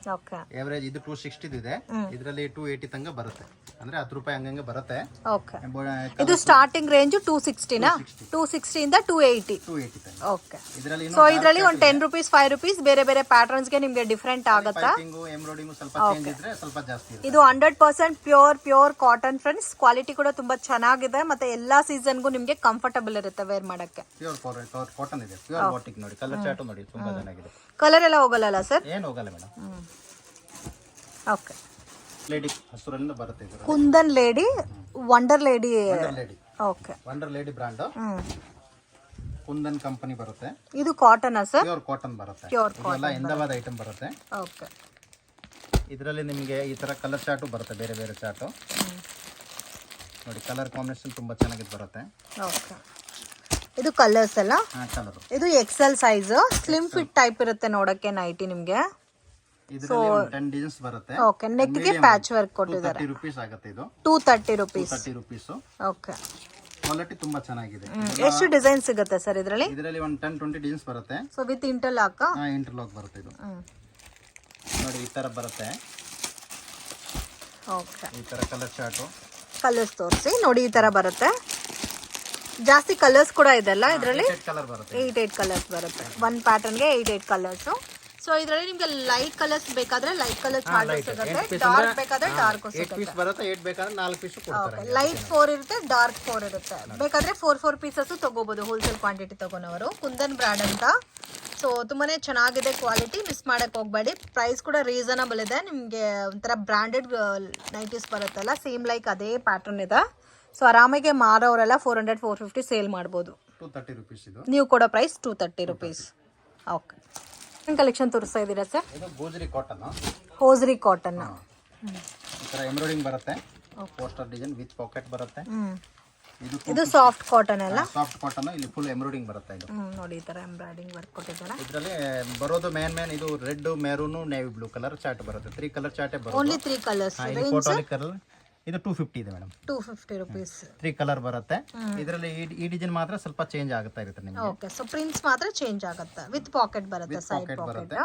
ಎವರೇಜ್ ಇದು 260 ಇದೆ. ಇದರಲ್ಲಿ 280 ತನಕ ಬರುತ್ತೆ, ಅಂದ್ರೆ 10 ರೂಪಾಯಿ ಹಂಗಂಗೆ ಬರುತ್ತೆ. ಇದು ಸ್ಟಾರ್ಟಿಂಗ್ ರೇಂಜ್ 260 ನಾ? 260 ಇಂದ 280. ಓಕೆ. ಸೊ ಇದರಲ್ಲಿ ಒಂದು 10 ರೂಪೀಸ್ 5 ರೂಪೀಸ್ ಬೇರೆ ಬೇರೆ ಪ್ಯಾಟರ್ನ್ಸ್ ಗೆ ನಿಮ್ಗೆ ಡಿಫರೆಂಟ್ ಆಗುತ್ತಾ? ಇದು 100% ಪ್ಯೂರ್ ಕಾಟನ್ ಫ್ರೆಂಡ್ಸ್. ಕ್ವಾಲಿಟಿ ಕೂಡ ತುಂಬಾ ಚೆನ್ನಾಗಿದೆ, ಮತ್ತೆ ಎಲ್ಲಾ ಸೀಸನ್ಗೂ ನಿಮ್ಗೆ ಕಂಫರ್ಟಬಲ್ ಇರುತ್ತೆ ವೇರ್ ಮಾಡಕ್ಕೆ. ಪ್ಯೂರ್ ಕಾಟನ್ ಇದೆ, ಪ್ಯೂರ್ ಬಾಟಿಕ್ ನೋಡಿ, ಕಲರ್ ಚಾರ್ಟ್ ನೋಡಿ ತುಂಬಾ ಚೆನ್ನಾಗಿದೆ. ಕಲರ್ ಎಲ್ಲ ಹೋಗಲ್ಲ ಸರ್? ಏನು ಹೋಗಲ್ಲ ಮೇಡಮ್. ಓಕೆ. ಲೇಡಿ ಹಸುರಲ್ಲಿಂದ ಬರುತ್ತೆ ಇದು. Kundan lady, wonder lady. Okay. Wonder lady brand, kundan company ಬರುತ್ತೆ. ಇದು ಕಾಟನ್ ಸರ್? ಪ್ಯೂರ್ ಕಾಟನ್ ಬರುತ್ತೆ. ಇದೆಲ್ಲ ಎಂದವಾದ ಐಟಮ್ ಬರುತ್ತೆ. ಓಕೆ. ಇದರಲ್ಲಿ ನಿಮಗೆ ಈ ತರ ಕಲರ್ ಚಾರ್ಟ್ ಬರುತ್ತೆ, ಬೇರೆ ಬೇರೆ ಚಾರ್ಟ್ ನೋಡಿ. ಕಲರ್ ಕಾಂಬಿನೇಷನ್ ತುಂಬಾ ಚೆನ್ನಾಗಿ ಬರುತ್ತೆ. ಓಕೆ. ಇದು ಕಲರ್ಸ್ ಅಲ್ಲ? ಇದು XL size, slim fit type ಇರುತ್ತೆ ನೋಡಕ್ಕೆ ನೈಟಿ ನಿಮ್ಗೆ. ಇದರಲ್ಲಿ 10 ಡಿಸೈನ್ಸ್ ಬರುತ್ತೆ. ಓಕೆ. ನೆಕ್ ಗೆ ಪ್ಯಾಚ್ ವರ್ಕ್ ಕೊಟ್ಟಿದ್ದಾರೆ. 230 ರೂಪೀಸ್ ಆಗುತ್ತೆ ಇದು. 230 ರೂಪೀಸ್. 230 ರೂಪೀಸ್. ಓಕೆ. ಕ್ವಾಲಿಟಿ ತುಂಬಾ ಚೆನ್ನಾಗಿದೆ. ಎಷ್ಟು ಡಿಸೈನ್ ಸಿಗುತ್ತೆ ಸರ್ ಇದರಲ್ಲಿ? ಇದರಲ್ಲಿ ಒಂದು 10-20 ಡಿಸೈನ್ಸ್ ಬರುತ್ತೆ. So with interlock? ಇಂಟರ್ಲಾಕ್ ಬರುತ್ತೆ ಇದು. ನೋಡಿ ಈ ತರ ಬರುತ್ತೆ. ಓಕೆ. ಈ ತರ ಕಲರ್ ಚಾರ್ಟ್. ಕಲರ್ಸ್ ತೋರಿಸಿ ನೋಡಿ. ಈ ತರ ಬರುತ್ತೆ. ಜಾಸ್ತಿ ಕಲರ್ಸ್ ಕೂಡ ಇದೆಲ್ಲ ಇದರಲ್ಲಿ. 8 ಕಲರ್ಸ್ ಬರುತ್ತೆ. 1 ಪ್ಯಾಟರ್ನ್ಗೆ 8 ಕಲರ್ಸ್. ಸೊ ಇದರಲ್ಲಿ ನಿಮ್ಗೆ ಲೈಟ್ ಕಲರ್ಸ್ ಬೇಕಾದ್ರೆ ಲೈಟ್ ಕಲರ್ ಚಾರ್ಟ್ ಸಿಗುತ್ತೆ, ಡಾರ್ಕ್ ಬೇಕಾದ್ರೆ ಡಾರ್ಕ್ ಸಿಗುತ್ತೆ. 8 ಪೀಸ್ ಬರುತ್ತೆ, 8 ಬೇಕಾದ್ರೆ 4 ಪೀಸ್ ಕೊಡ್ತಾರೆ. ಲೈಟ್ 4 ಇರುತ್ತೆ, ಡಾರ್ಕ್ 4 ಇರುತ್ತೆ. ಬೇಕಾದ್ರೆ 4 ಪೀಸಸ್ ತಗೋಬಹುದು ಹೋಲ್ಸೇಲ್ ಕ್ವಾಂಟಿಟಿ ತಗೋನವರು. ಕುಂದನ್ ಬ್ರಾಂಡ್ ಅಂತ. ಸೊ ತುಂಬಾನೇ ಚೆನ್ನಾಗಿದೆ ಕ್ವಾಲಿಟಿ, ಮಿಸ್ ಮಾಡಕ್ ಹೋಗ್ಬೇಡಿ. ಪ್ರೈಸ್ ಕೂಡ ರೀಸನಬಲ್ ಇದೆ. ನಿಮ್ಗೆ ಒಂಥರ ಬ್ರಾಂಡೆಡ್ ನೈಟೀಸ್ ಬರುತ್ತಲ್ಲ, ಸೇಮ್ ಲೈಕ್ ಅದೇ ಪ್ಯಾಟರ್ನ್ ಇದೆ. ಸೊ ಆರಾಮಾಗಿ ಮಾರೋರೆಲ್ಲ 400-450 ಸೇಲ್ ಮಾಡ್ಬೋದು. 230 ರೂಪೀಸ್ ಇದು. ನೀವು ಕೊಡೋ ಪ್ರೈಸ್ 230 ರೂಪೀಸ್. ಓಕೆ. ಕಲೆಕ್ಷನ್ ತೋರಿಸ್ತಾ ಇದ್ದೀರಾ ಸರ್? ಇದು ಗೋಜ್ರಿ ಕಾಟನ್, ಹೋಸ್ರಿ ಕಾಟನ್. ಈ ತರ ಎಂಬ್ರಾಯ್ಡಿಂಗ್ ಬರುತ್ತೆ, ಪೋಸ್ಟರ್ ಡಿಸೈನ್ ವಿತ್ ಪಾಕೆಟ್ ಬರುತ್ತೆ. ಇದು ಸಾಫ್ಟ್ ಕಾಟನ್ ಅಲ್ಲ? ಸಾಫ್ಟ್ ಕಾಟನ್, ಇಲ್ಲಿ ಫುಲ್ ಎಂಬ್ರಾಯ್ಡಿಂಗ್ ಬರುತ್ತೆ. ಇದು ನೋಡಿ ಈ ತರ ಎಂಬ್ರಾಯ್ಡಿಂಗ್ ವರ್ಕ್ ಕೊಟ್ಟಿದ್ದಾರೆ. ಇದರಲ್ಲಿ ಬರೋದು ಮೇನ್ ಇದು red, maroon, navy blue colour chart ಬರುತ್ತೆ. 3 ಕಲರ್ ಚಾರ್ಟ್ ಬರುತ್ತೆ. Only 3 colours. ಕಲರ್ ಇದು 250 ಇದೆ ಮೇಡಮ್. 250 rupees. 3 ಕಲರ್ ಬರುತ್ತೆ. ಇದರಲ್ಲಿ ಈ ಡಿಸೈನ್ ಮಾತ್ರ ಸ್ವಲ್ಪ ಚೇಂಜ್ ಆಗುತ್ತಾ ಇರುತ್ತೆ ನಿಮಗೆ. ಓಕೆ, ಸೊ ಪ್ರಿಂಟ್ಸ್ ಮಾತ್ರ ಚೇಂಜ್ ಆಗುತ್ತೆ. ವಿತ್ ಪಾಕೆಟ್ ಬರುತ್ತೆ, ಸೈಡ್ ಪಾಕೆಟ್ ಬರುತ್ತೆ.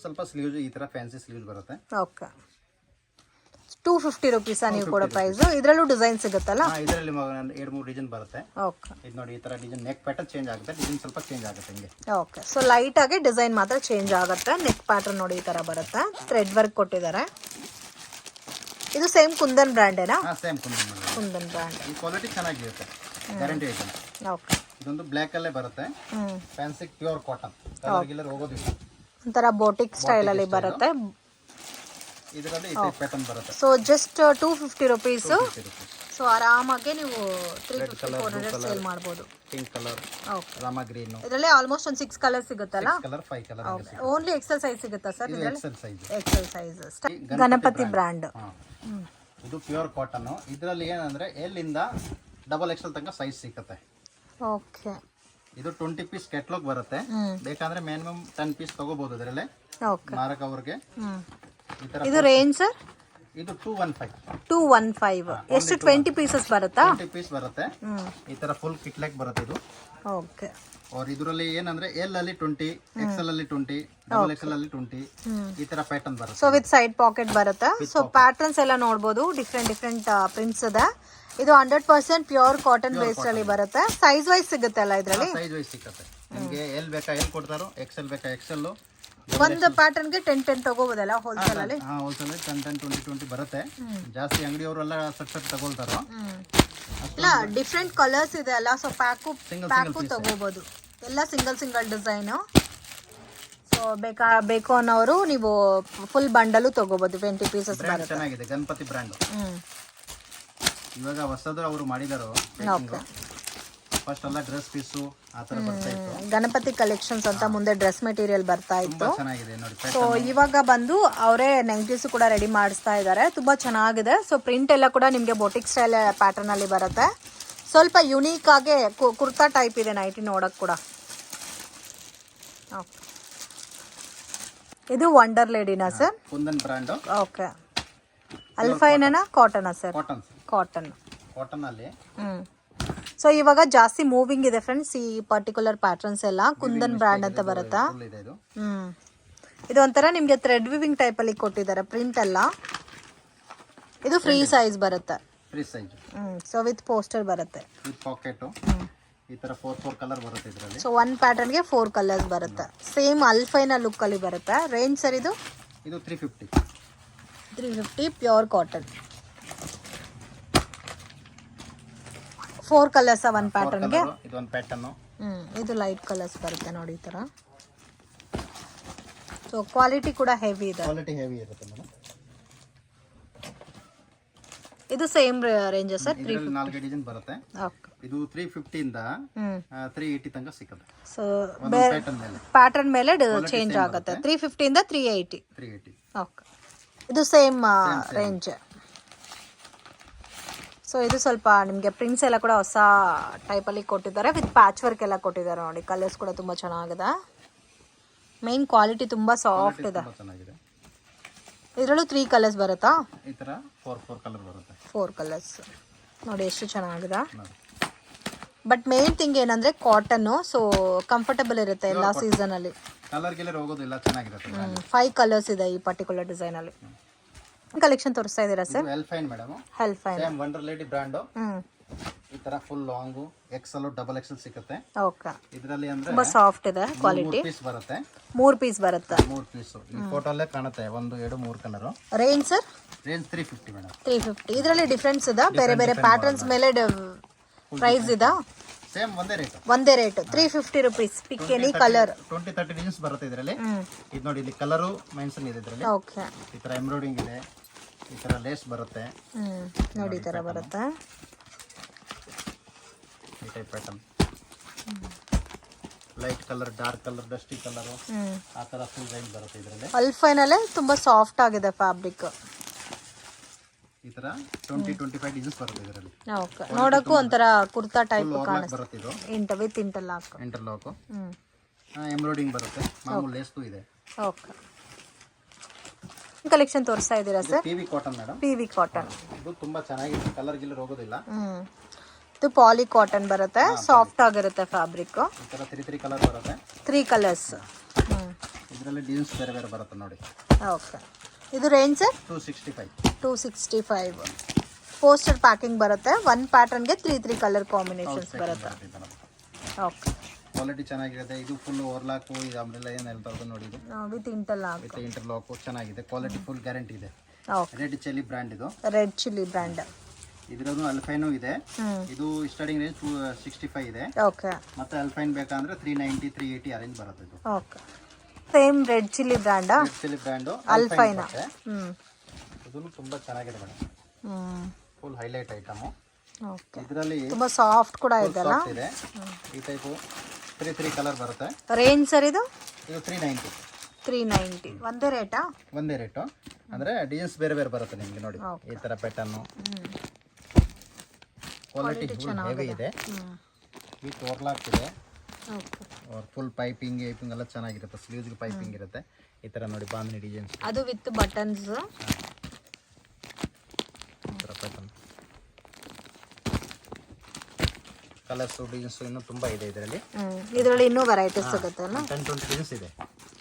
ಸ್ವಲ್ಪ ಸ್ಲೀವ್ಸ್ ಈ ತರ ಫ್ಯಾನ್ಸಿ ಸ್ಲೀವ್ಸ್ ಬರುತ್ತೆ. ಓಕೆ, 250 rupees ನೀವು ಕೊಡೋ ಪ್ರೈಸ್. ಇದರಲ್ಲೂ ಡಿಸೈನ್ ಸಿಗುತ್ತಲ್ಲ? ಇದರಲ್ಲಿ 2-3 ಡಿಸೈನ್ ಬರುತ್ತೆ. ಓಕೆ, ಇದು ನೋಡಿ, ಈ ತರ ಡಿಸೈನ್ ನೆಕ್ ಪ್ಯಾಟರ್ನ್ ಚೇಂಜ್ ಆಗುತ್ತೆ, ಡಿಸೈನ್ ಸ್ವಲ್ಪ ಚೇಂಜ್ ಆಗುತ್ತೆ ಹಿಂಗೆ. ಓಕೆ, ಸೊ ಲೈಟ್ ಆಗಿ ಡಿಸೈನ್ ಮಾತ್ರ ಚೇಂಜ್ ಆಗುತ್ತೆ. ನೆಕ್ ಪ್ಯಾಟರ್ನ್ ನೋಡಿ ಈ ತರ ಬರುತ್ತೆ, ಥ್ರೆಡ್ ವರ್ಕ್ ಕೊಟ್ಟಿದ್ದಾರೆ. ಇದು ಸೇಮ್ ಕುಂದನ್ ಬ್ರ್ಯಾಂಡೇನಾ? Same Kundan brand. ಈ ಕ್ವಾಲಿಟಿ ಚೆನ್ನಾಗಿರುತ್ತೆ, ಗ್ಯಾರಂಟಿ ಐಟಮ್. ಓಕೆ, ಇದೊಂದು ಬ್ಲ್ಯಾಕ್ ಅಲ್ಲೇ ಬರುತ್ತೆ, ಫ್ಯಾನ್ಸಿ ಪ್ಯೂರ್ ಕಾಟನ್, ಕಲರ್ ಗಿಲ್ಲರ್ ಹೋಗೋದಿಲ್ಲ. ಒಂಥರ ಬೋಟಿಕ್ ಸ್ಟೈಲ್ ಅಲ್ಲಿ ಬರುತ್ತೆ. ಇದರಲ್ಲಿ ಈ ಟೈಪ್ ಪ್ಯಾಟರ್ನ್ ಬರುತ್ತೆ. So just 250 rupees. ಸೊ ಆರಾಮಾಗಿ ನೀವು 350-400 ಸೇಲ್ ಮಾಡಬಹುದು. Pink colour, okay, Rama green, ಇದರಲ್ಲಿ ಆಲ್ಮೋಸ್ಟ್ ಒಂದು 6 ಕಲರ್ ಸಿಗುತ್ತಲ್ಲ? 5 ಕಲರ್. ಓನ್ಲಿ ಎಕ್ಸೆಲ್ ಸೈಜ್ ಸಿಗುತ್ತಾ ಸರ್ ಇದರಲ್ಲಿ? XL size. XL size. Ganapati brand. ಇದು ಪ್ಯೂರ್ ಕಾಟನ್. ಇದರಲ್ಲಿ ಏನಂದ್ರೆ ಎಲ್ ಇಂದ XXL ತನಕ ಸೈಜ್ ಸಿಗುತ್ತೆ. ಓಕೆ, ಇದು 20 ಪೀಸ್ ಕ್ಯಾಟ್ಲಾಗ್ ಬರುತ್ತೆ. ಬೇಕಂದ್ರೆ ಮಿನಿಮಮ್ 10 ಪೀಸ್ ತಗೋಬಹುದು ಇದರಲ್ಲಿ. ಓಕೆ, ಮಾರಕ ಅವ್ರಿಗೆ. ಇದು ರೇಂಜ್ ಸರ್? ಇದು 215. 215. ಎಷ್ಟು 20 ಪೀಸಸ್ ಬರುತ್ತಾ? 20 ಪೀಸ್ ಬರುತ್ತೆ. ಈ ತರ ಫುಲ್ ಕಿಟ್ಲಾಗ್ ಬರುತ್ತೆ ಇದು. ಓಕೆ, और ಇದರಲ್ಲಿ ಏನಂದ್ರೆ ಎಲ್ ಅಲ್ಲಿ 20, XL ಅಲ್ಲಿ 20, XXL ಅಲ್ಲಿ 20, ಈ ತರ ಪ್ಯಾಟರ್ನ್ ಬರುತ್ತೆ. ಸೊ ವಿತ್ ಸೈಡ್ ಪಾಕೆಟ್ ಬರುತ್ತೆ. ಸೊ ಪ್ಯಾಟರ್ನ್ಸ್ ಎಲ್ಲ ನೋಡಬಹುದು, ಡಿಫ್ರೆಂಟ್ ಪ್ರಿಂಟ್ಸ್ ಇದೆ. ಇದು 100% ಪ್ಯೂರ್ ಕಾಟನ್ ಬೇಸ್ಡ್ ಅಲ್ಲಿ ಬರುತ್ತೆ. ಸೈಜ್ ವೈಸ್ ಸಿಗುತ್ತೆ ಅಲ್ಲ ಇದರಲ್ಲಿ? ಸೈಜ್ ವೈಸ್ ಸಿಗುತ್ತೆ ನಿಮಗೆ. ಎಲ್ ಬೇಕಾ ಎಲ್ ಕೊಡ್ತಾರೋ, XL ಬೇಕಾ XL. ಒಂದು ಪ್ಯಾಟರ್ನ್ ಗೆ 10 ತಗೋಬಹುದಲ್ಲ ಹೋಲ್ಸೇಲ್ ಅಲ್ಲಿ? ಹೋಲ್ಸೇಲ್ 10, 20 ಬರುತ್ತೆ. ಜಾಸ್ತಿ ಅಂಗಡಿಯವರೆಲ್ಲ ಸಟ್ ತಗೊಳ್ತಾರೋ. ಇಲ್ಲ, ಡಿಫ್ರೆಂಟ್ ಕಲರ್ಸ್ ಇದೆ ಅಲ್ಲ, ಸೊ ಪ್ಯಾಕು ತಗೋಬಹುದು. ಎಲ್ಲ ಸಿಂಗಲ್ ಡಿಸೈನ್. ಸೊ ಬೇಕು ಅನ್ನೋರು ನೀವು ಫುಲ್ ಬಂಡಲು ತಗೋಬಹುದು. 20 ಪೀಸಸ್ ಬರುತ್ತೆ. ಚೆನ್ನಾಗಿದೆ, ಗಣಪತಿ ಬ್ರ್ಯಾಂಡ್. ಇವಾಗ ಹೊಸದು ಅವರು ಮಾಡಿದಾರೋ. ಫಸ್ಟ್ ಎಲ್ಲ ಡ್ರೆಸ್ ಪೀಸು ಆ ತರ ಬರ್ತಾ ಇತ್ತು. ಗಣಪತಿ ಕಲೆಕ್ಷನ್ಸ್ ಅಂತ ಮುಂದೆ ಡ್ರೆಸ್ ಮೆಟೀರಿಯಲ್ ಬರ್ತಾ ಇತ್ತು. ಚೆನ್ನಾಗಿದೆ ನೋಡಿ. ಸೊ ಇವಾಗ ಬಂದು ಅವರೇ 90s ಕೂಡ ರೆಡಿ ಮಾಡಿಸ್ತಾ ಇದ್ದಾರೆ. ತುಂಬಾ ಚೆನ್ನಾಗಿದೆ. ಸೊ ಪ್ರಿಂಟ್ ಎಲ್ಲ ಕೂಡ ನಿಮಗೆ ಬೋಟಿಕ್ ಸ್ಟೈಲ್ ಪ್ಯಾಟರ್ನ್ ಅಲ್ಲಿ ಬರುತ್ತೆ. ಸ್ವಲ್ಪ ಯುನೀಕ್ ಆಗಿ ಕುರ್ತಾ ಟೈಪ್ ಇದೆ ನೈಟಿ ನೋಡಕ್ ಕೂಡ. ಇದು ವಂಡರ್ ಲೇಡಿನಾ ಸರ್? ಕುಂದನ್ ಬ್ರ್ಯಾಂಡ್. ಓಕೆ, ಅಲ್ಫೈನಾ ಕಾಟನಾ ಸರ್? ಕಾಟನ್ ಅಲ್ಲಿ. ಸೊ ಇವಾಗ ಜಾಸ್ತಿ ಮೂವಿಂಗ್ ಇದೆ ಫ್ರೆಂಡ್ಸ್ ಈ ಪರ್ಟಿಕ್ಯುಲರ್ ಪ್ಯಾಟರ್ನ್ಸ್ ಎಲ್ಲ. ಕುಂದನ್ ಬ್ರ್ಯಾಂಡ್ ಅಂತ ಬರುತ್ತಾ? ಇದು ಒಂಥರ ನಿಮ್ಗೆ ಥ್ರೆಡ್ ವಿವಿಂಗ್ ಟೈಪ್ ಅಲ್ಲಿ ಕೊಟ್ಟಿದ್ದಾರೆ ಪ್ರಿಂಟ್ ಎಲ್ಲ. ಇದು ಫ್ರೀ ಸೈಜ್ ಬರುತ್ತೆ. ಸೊ ವಿತ್ ಪೋಸ್ಟರ್ ಬರುತ್ತೆ, ವಿತ್ ಪಾಕೆಟ್. ಈ ತರ 4 ಕಲರ್ ಬರುತ್ತೆ ಇದರಲ್ಲಿ. ಸೊ ಒನ್ ಪ್ಯಾಟರ್ನ್ ಗೆ 4 ಕಲರ್ಸ್ ಬರುತ್ತೆ. ಸೇಮ್ ಅಲ್ಫೈನ ಲುಕ್ ಅಲ್ಲಿ ಬರುತ್ತೆ. ರೇಂಜ್ ಸರ್ ಇದು? ಇದು 350. 350 pure cotton. 4 colours one pattern ಗೆ. ಇದು ಒಂದು ಪ್ಯಾಟರ್ನ್. ಇದು ಲೈಟ್ ಕಲರ್ಸ್ ಬರುತ್ತೆ ನೋಡಿ ಈ ತರ. ಸೊ ಕ್ವಾಲಿಟಿ ಕೂಡ ಹೆವಿ ಇದೆ. ಕ್ವಾಲಿಟಿ ಹೆವಿ ಇರುತ್ತೆ ಮೇಡಮ್. ಇದು ಸೇಮ್ ರೇಂಜ್ ಸರ್? 4 ಡಿಸೈನ್ ಬರುತ್ತೆ. ಓಕೆ, ಇದು 350 ಇಂದ 380 ತನಕ ಸಿಗುತ್ತೆ. ಸೊ ಪ್ಯಾಟರ್ನ್ ಮೇಲೆ ಚೇಂಜ್ ಆಗುತ್ತೆ. 350 ಇಂದ 380. ಓಕೆ, ಇದು ಸೇಮ್ ರೇಂಜ್. ಸೊ ಇದು ಸ್ವಲ್ಪ ನಿಮಗೆ ಪ್ರಿಂಟ್ಸ್ ಎಲ್ಲ ಕೂಡ ಹೊಸ ಟೈಪಲ್ಲಿ ಕೊಟ್ಟಿದ್ದಾರೆ. ವಿತ್ ಪ್ಯಾಚ್ ವರ್ಕ್ ಎಲ್ಲ ಕೊಟ್ಟಿದ್ದಾರೆ ನೋಡಿ. ಕಲರ್ಸ್ ಕೂಡ ತುಂಬ ಚೆನ್ನಾಗಿದೆ. ಮೇನ್ ಕ್ವಾಲಿಟಿ ತುಂಬ ಸಾಫ್ಟ್ ಇದೆ. ಇದರಲ್ಲೂ 3 ಕಲರ್ಸ್ ಬರುತ್ತಾ? ಈ ತರ 4 ಕಲರ್ ಬರುತ್ತೆ. 4 ಕಲರ್ಸ್ ನೋಡಿ ಎಷ್ಟು ಚೆನ್ನಾಗಿದೆ. ಬಟ್ ಮೇನ್ ಥಿಂಗ್ ಏನಂದ್ರೆ ಕಾಟನ್ನು. ಸೊ ಕಂಫರ್ಟಬಲ್ ಇರುತ್ತೆ ಎಲ್ಲ ಸೀಸನ್ ಅಲ್ಲಿ. ಕಲರ್ ಗಿಲ್ಲರ್ ಹೋಗೋದಿಲ್ಲ, ಚೆನ್ನಾಗಿರುತ್ತೆ. 5 ಕಲರ್ಸ್ ಇದೆ ಈ ಪರ್ಟಿಕ್ಯುಲರ್ ಡಿಸೈನ್ ಅಲ್ಲಿ. ಕಲೆಕ್ಷನ್ ತೋರಿಸ್ತಾ ಇದ್ದೀರಾ ಸರ್? ಹೆಲ್ಫೈನ್ ಮೇಡಮ್. ಹೆಲ್ಫೈನ್ ಸೇಮ್ ವಂಡರ್ ಲೇಡಿ ಬ್ರ್ಯಾಂಡ್. ಈ ತರ ಫುಲ್ ಲಾಂಗ್ XL, XXL ಸಿಗುತ್ತೆ. ಓಕೆ, ಇದರಲ್ಲಿ ಅಂದ್ರೆ ತುಂಬಾ ಸಾಫ್ಟ್ ಇದೆ ಕ್ವಾಲಿಟಿ. 3 ಪೀಸ್ ಬರುತ್ತೆ. 3 ಪೀಸ್ ಬರುತ್ತೆ. 3 ಪೀಸ್ ಈ ಫೋಟೋ ಅಲ್ಲೇ ಕಾಣುತ್ತೆ. 1, 2, 3 colour. Range sir? Range 350 madam. 350. ಇದರಲ್ಲಿ ಡಿಫರೆನ್ಸ್ ಇದೆ, ಬೇರೆ ಬೇರೆ ಪ್ಯಾಟರ್ನ್ಸ್ ಮೇಲೆ ಪ್ರೈಸ್ ಇದೆ? ಸೇಮ್ ಒಂದೇ ರೇಟ್. 350 rupees. ಪಿಕ್ ಎನಿ ಕಲರ್. 20-30 ಡಿಸೈನ್ಸ್ ಬರುತ್ತೆ ಇದರಲ್ಲಿ. ಇದು ನೋಡಿ, ಇಲ್ಲಿ ಕಲರು ಮೆನ್ಷನ್ ಇದೆ ಇದರಲ್ಲಿ. ಓಕೆ, ಈ ತರ ಎಂಬ್ರಾಯ್ಡಿಂಗ್ ಇದೆ, ಈ ತರ ಲೇಸ್ ಬರುತ್ತೆ ನೋಡಿ. ಈ ತರ ಬರುತ್ತೆ ಈ type pattern. Light colour, dark colour, dusty colour, ಆ ತರ ಫುಲ್ ರೇಂಜ್ ಬರುತ್ತೆ ಇದರಲ್ಲಿ. ಅಲ್ಫೈನಲ್ಲೇ ತುಂಬಾ ಸಾಫ್ಟ್ ಆಗಿದೆ ಫ್ಯಾಬ್ರಿಕ್. ಈ ತರ 20-25 ಡಿಸೈನ್ಸ್ ಬರುತ್ತೆ ಇದರಲ್ಲಿ. ಓಕೆ, ನೋಡಕ್ಕೂ ಒಂಥರ ಕುರ್ತಾ ಟೈಪ್ ಓವರ್ಲಾಕ್ ಬರುತ್ತೆ ಇದು. With interlock. ಇಂಟರ್ಲಾಕ್, ಎಂಬ್ರಾಯ್ಡಿಂಗ್ ಬರುತ್ತೆ, ಮಾಮೂಲಿ ಲೇಸ್ದು ಇದೆ. ಓಕೆ, ಕಲೆಕ್ಷನ್ ತೋರಿಸ್ತಾ ಇದ್ದೀರಾ sir? PV cotton madam. PV cotton ಇದು ತುಂಬಾ ಚೆನ್ನಾಗಿದೆ, ಕಲರ್ ಗಿಲ್ಲರ್ ಹೋಗೋದಿಲ್ಲ. ಇದು ಪಾಲಿ ಕಾಟನ್ ಬರುತ್ತೆ, ಸಾಫ್ಟ್ ಆಗಿರುತ್ತೆ ಫ್ಯಾಬ್ರಿಕ್. ಈ ತರ 3 ಕಲರ್ ಬರುತ್ತೆ, 3 ಕಲರ್ಸ್. ಇದರಲ್ಲಿ ಡಿಸೈನ್ಸ್ ಬೇರೆ ಬೇರೆ ಬರುತ್ತೆ ನೋಡಿ. ಓಕೆ, ಇದು ರೇಂಜ್ ಸರ್? 265. ಪೋಸ್ಟರ್ ಪ್ಯಾಕಿಂಗ್ ಬರುತ್ತೆ. ಒನ್ ಪ್ಯಾಟರ್ನ್ಗೆ 3 ಕಲರ್ ಕಾಂಬಿನೇಷನ್ಸ್ ಬರುತ್ತೆ. ಓಕೆ, ಕ್ವಾಲಿಟಿ ಚೆನ್ನಾಗಿರುತ್ತೆ. ಇದು ಫುಲ್ ಓವರ್ಲಾಕ್, ಇದು ಅಂಬ್ರೆಲಾ ಏನು ಹೇಳ್ತಾರೆ ನೋಡಿ, ಇದು ವಿತ್ ಇಂಟರ್ಲಾಕ್. ವಿತ್ ಇಂಟರ್ಲಾಕ್ ಚೆನ್ನಾಗಿದೆ. ಕ್ವಾಲಿಟಿ ಫುಲ್ ಗ್ಯಾರಂಟಿ ಇದೆ. ಓಕೆ, ರೆಡ್ ಚಿಲ್ಲಿ ಬ್ರ್ಯಾಂಡ್ ಇದು. Red chilli brand. ಇದ್ರದ್ದು ಅಲ್ಫೈನು ಇದೆ. ಇದು ಸ್ಟಾರ್ಟಿಂಗ್ ರೇಂಜ್ 265 ಇದೆ. ಓಕೆ, ಮತ್ತೆ ಅಲ್ಫೈನ್ ಬೇಕಂದ್ರೆ 390 380 ಅರೇಂಜ್ ಬರುತ್ತೆ ಇದು. Okay, same red chilli brand. Red chilli brand Alpine. ಇದನ್ನು ತುಂಬಾ ಚೆನ್ನಾಗಿದೆ madam, full highlight item. Okay, ಇದರಲ್ಲಿ ತುಂಬಾ ಸಾಫ್ಟ್ ಕೂಡ ಇದೆಲ್ಲ. ಇದೆ. ಈ ಟೈಪ್ 3 ಕಲರ್ ಬರುತ್ತೆ. ರೇಂಜ್ ಸರ್ ಇದು? ಇದು 390. 390 ಒಂದೇ ರೇಟಾ? ಒಂದೇ ರೇಟು, ಅಂದ್ರೆ ಡಿಸೈನ್ಸ್ ಬೇರೆ ಬೇರೆ ಬರುತ್ತೆ ನಿಮಗೆ ನೋಡಿ. ಈ ತರ ಪ್ಯಾಟರ್ನ್, ಕ್ವಾಲಿಟಿ ಫುಲ್ ಹೆವಿ ಇದೆ. ವಿತ್ ಓವರ್ಲಾಕ್ ಇದೆ. ಫುಲ್ ಪೈಪಿಂಗ್ ಎಲ್ಲ ಚೆನ್ನಾಗಿರುತ್ತೆ. ಸ್ಲೀವ್ಸ್ಗೆ ಪೈಪಿಂಗ್ ಇರುತ್ತೆ. ಈ ತರ ನೋಡಿ ಬಾಂಧನಿ ಡಿಸೈನ್ಸ್, ಅದು ವಿತ್ ಬಟನ್ಸ್. ಕಲರ್ಸ್, ಡಿಸೈನ್ಸ್ ಇನ್ನೂ ತುಂಬಾ ಇದೆ ಇದರಲ್ಲಿ. ಇದರಲ್ಲಿ ಇನ್ನೂ ವೆರೈಟೀಸ್ ಸಿಗುತ್ತೆ ಅಲ್ಲ? 10-20 ಡಿಸೈನ್ಸ್ ಇದೆ.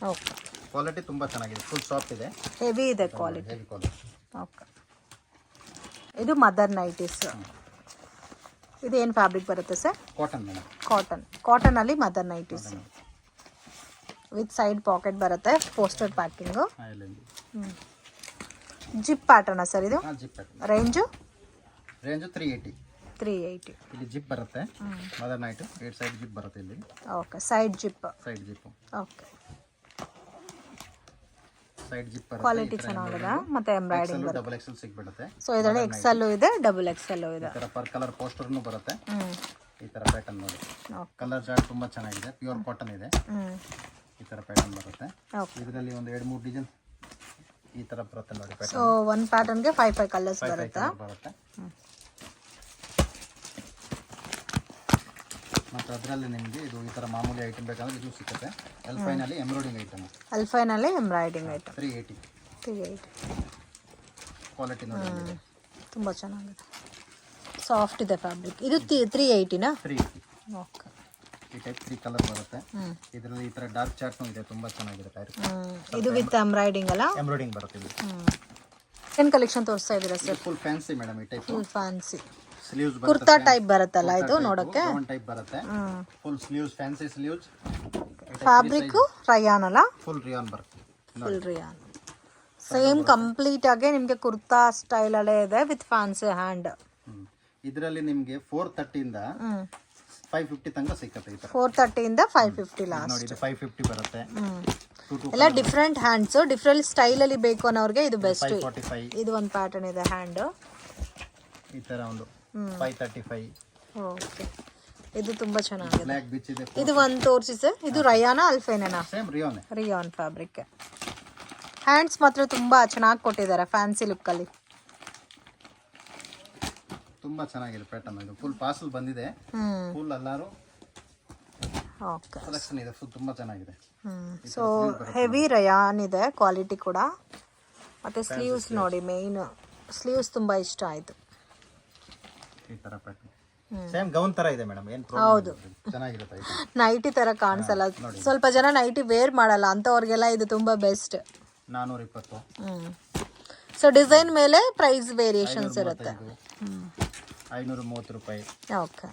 ಓಕೆ, ಕ್ವಾಲಿಟಿ ತುಂಬಾ ಚೆನ್ನಾಗಿದೆ, ಫುಲ್ ಸಾಫ್ಟ್ ಇದೆ, ಹೆವಿ ಇದೆ ಕ್ವಾಲಿಟಿ. Heavy quality. ಓಕೆ, ಇದು ಮದರ್ ನೈಟೀಸ್. ಇದು ಏನು ಫ್ಯಾಬ್ರಿಕ್ ಬರುತ್ತೆ ಸರ್? Cotton madam. ಕಾಟನ್ ಅಲ್ಲಿ mother nighties with side pocket ಬರುತ್ತೆ. Poster packing. ಜಿಪ್ ಪ್ಯಾಟರ್ನಾ ಸರ್ ಇದು? Zip pattern. ರೇಂಜು 380. ಇಲ್ಲಿ ಜಿಪ್ ಬರುತ್ತೆ. ಮದರ್ ನೈಟ್ 8 ಸೈಡ್ ಜಿಪ್ ಬರುತ್ತೆ ಇಲ್ಲಿ. Okay, side zip. Okay, side zip ಬರುತ್ತೆ. ಕ್ವಾಲಿಟಿ ಚೆನ್ನಾಗಿದೆ, ಮತ್ತೆ ಎಂಬ್ರಾಯ್ಡಿಂಗ್ ಬರುತ್ತೆ. ಡಬಲ್ ಎಕ್ಸೆಲ್ ಸಿಗ್ಬಿಡುತ್ತೆ. ಸೊ ಇದರಲ್ಲಿ ಎಕ್ಸೆಲ್ ಇದೆ, ಡಬಲ್ ಎಕ್ಸೆಲ್ ಇದೆ. ಈ ತರ ಪರ್ ಕಲರ್ ಪೋಸ್ಟರ್ನು ಬರುತ್ತೆ. ಈ ತರ ಪ್ಯಾಟರ್ನ್ ನೋಡಿ. ಕಲರ್ ಚಾರ್ಟ್ ತುಂಬಾ ಚೆನ್ನಾಗಿದೆ, ಪ್ಯೂರ್ ಕಾಟನ್ ಇದೆ. ಈ ತರ ಪ್ಯಾಟರ್ನ್ ಬರುತ್ತೆ. ಇದರಲ್ಲಿ ಒಂದು 2-3 ಡಿಸೈನ್ ಈ ತರ ಬರುತ್ತೆ ನೋಡಿ. ಸೊ ಒಂದು ಪ್ಯಾಟರ್ನ್ಗೆ 5 ಕಲರ್ಸ್ ಬರುತ್ತೆ. ಮತ್ತು ಅದರಲ್ಲಿ ನಿಮಗೆ ಇದು ಈ ಥರ ಮಾಮೂಲಿ ಐಟಮ್ ಬೇಕಂದ್ರೆ ಇದು ಸಿಗುತ್ತೆ. ಅಲ್ಫೈನಲ್ಲಿ ಎಂಬ್ರಾಯ್ಡಿಂಗ್ ಐಟಮ್. ಅಲ್ಫೈನಲ್ಲಿ ಎಂಬ್ರಾಯ್ಡಿಂಗ್ ಐಟಮ್ 380. ಕ್ವಾಲಿಟಿ ನೋಡಿ, ತುಂಬ ಚೆನ್ನಾಗಿದೆ, ಸಾಫ್ಟ್ ಇದೆ ಫ್ಯಾಬ್ರಿಕ್. ಇದು 380ನಾ? 380. ಓಕೆ, ಈ ಟೈಪ್ 3 ಕಲರ್ ಬರುತ್ತೆ. ಇದರಲ್ಲಿ ಈ ಥರ ಡಾರ್ಕ್ ಚಾರ್ಟ್ನೂ ಇದೆ, ತುಂಬ ಚೆನ್ನಾಗಿದೆ. ಇದು ವಿತ್ ಎಂಬ್ರಾಯ್ಡಿಂಗ್ ಅಲ್ಲ? ಎಂಬ್ರಾಯ್ಡಿಂಗ್ ಬರುತ್ತೆ ಇದು. ಏನು ಕಲೆಕ್ಷನ್ ತೋರಿಸ್ತಾ ಇದ್ದೀರಾ ಸರ್? Full fancy madam. ಈ ಟೈಪ್ ಫುಲ್ ಫ್ಯಾನ್ಸಿ ಸ್ಲೀವ್ಸ್ ಬರುತ್ತೆ. ಕುರ್ತಾ ಟೈಪ್ ಬರುತ್ತಲ್ಲ ಇದು ನೋಡಕ್ಕೆ? ಟೈಪ್ ಬರುತ್ತೆ. Full sleeves, fancy sleeves. Fabric Riyan ಅಲ್ಲ? ಫುಲ್ ರಿಯಾನ್ ಬರುತ್ತೆ. Full rayon. ಸೇಮ್ ಕಂಪ್ಲೀಟ್ ಆಗಿ ನಿಮಗೆ ಕುರ್ತಾ ಸ್ಟೈಲ್ ಅಲ್ಲೇ ಇದೆ ವಿತ್ ಫ್ಯಾನ್ಸಿ ಹ್ಯಾಂಡ್. ಇದರಲ್ಲಿ ನಿಮಗೆ 430 ಇಂದ 550 ತನಕ ಸಿಕ್ಕತ್ತೆ. 430 ಇಂದ 550 ಲಾಸ್ಟ್ ನೋಡಿ. ಇದು 550 ಬರುತ್ತೆ. ಎಲ್ಲ ಡಿಫ್ರೆಂಟ್ ಹ್ಯಾಂಡ್ಸ್, ಡಿಫ್ರೆಂಟ್ ಸ್ಟೈಲ್ ಅಲ್ಲಿ ಬೇಕು ಅನ್ನೋರಿಗೆ ಇದು ಬೆಸ್ಟ್. 545. ಇದು ಒಂದು ಪ್ಯಾಟರ್ನ್ ಇದೆ ಹ್ಯಾಂಡ್. ಈ ತರ ಒಂದು 535. ಓಕೆ, ಇದು ತುಂಬಾ ಚೆನ್ನಾಗಿದೆ. ಬ್ಲಾಕ್ ಬಿಚ್ ಇದೆ. ಇದು ಒಂದು ತೋರಿಸಿ ಸರ್. ಇದು ರಯಾನಾ ಅಲ್ಫೈನಾ? Same rayon. Rayon fabric. Hands ಮಾತ್ರ ತುಂಬಾ ಚೆನ್ನಾಗಿ ಕೊಟ್ಟಿದ್ದಾರೆ, ಫ್ಯಾನ್ಸಿ ಲುಕ್ ಅಲ್ಲಿ. ತುಂಬಾ ಚೆನ್ನಾಗಿದೆ ಪ್ಯಾಟರ್ನ್. ಇದು ಫುಲ್ ಪಾರ್ಸಲ್ ಬಂದಿದೆ. ಫುಲ್ ಎಲ್ಲಾರು ಓಕೆ, ಕಲೆಕ್ಷನ್ ಇದೆ. ಫುಲ್ ತುಂಬಾ ಚೆನ್ನಾಗಿದೆ. ಸೊ ಹೆವಿ ರಯಾನ್ ಇದೆ, ಕ್ವಾಲಿಟಿ ಕೂಡ. ಮತ್ತೆ ಸ್ಲೀವ್ಸ್ ನೋಡಿ, ಮೇನ್ ಸ್ಲೀವ್ಸ್ ತುಂಬಾ ಇಷ್ಟ ಆಯ್ತು. ಈ ತರ ಪ್ಯಾಟರ್ನ್ ಸೇಮ್ ಗೌನ್ ತರ ಇದೆ ಮೇಡಮ್. ಏನು ಹೌದು, ಚೆನ್ನಾಗಿರುತ್ತೆ. ನೈಟಿ ತರ ಕಾಣಿಸಲ್ಲ. ಸ್ವಲ್ಪ ಜನ ನೈಟಿ ವೇರ್ ಮಾಡಲ್ಲ, ಅಂತವ್ರಿಗೆಲ್ಲ ಇದು ತುಂಬಾ ಬೆಸ್ಟ್. 420. ಸೊ ಡಿಸೈನ್ ಮೇಲೆ ಪ್ರೈಸ್ ವೇರಿಯೇಷನ್ಸ್ ಇರುತ್ತೆ. 530 ರೂಪಾಯಿ. ಓಕೆ,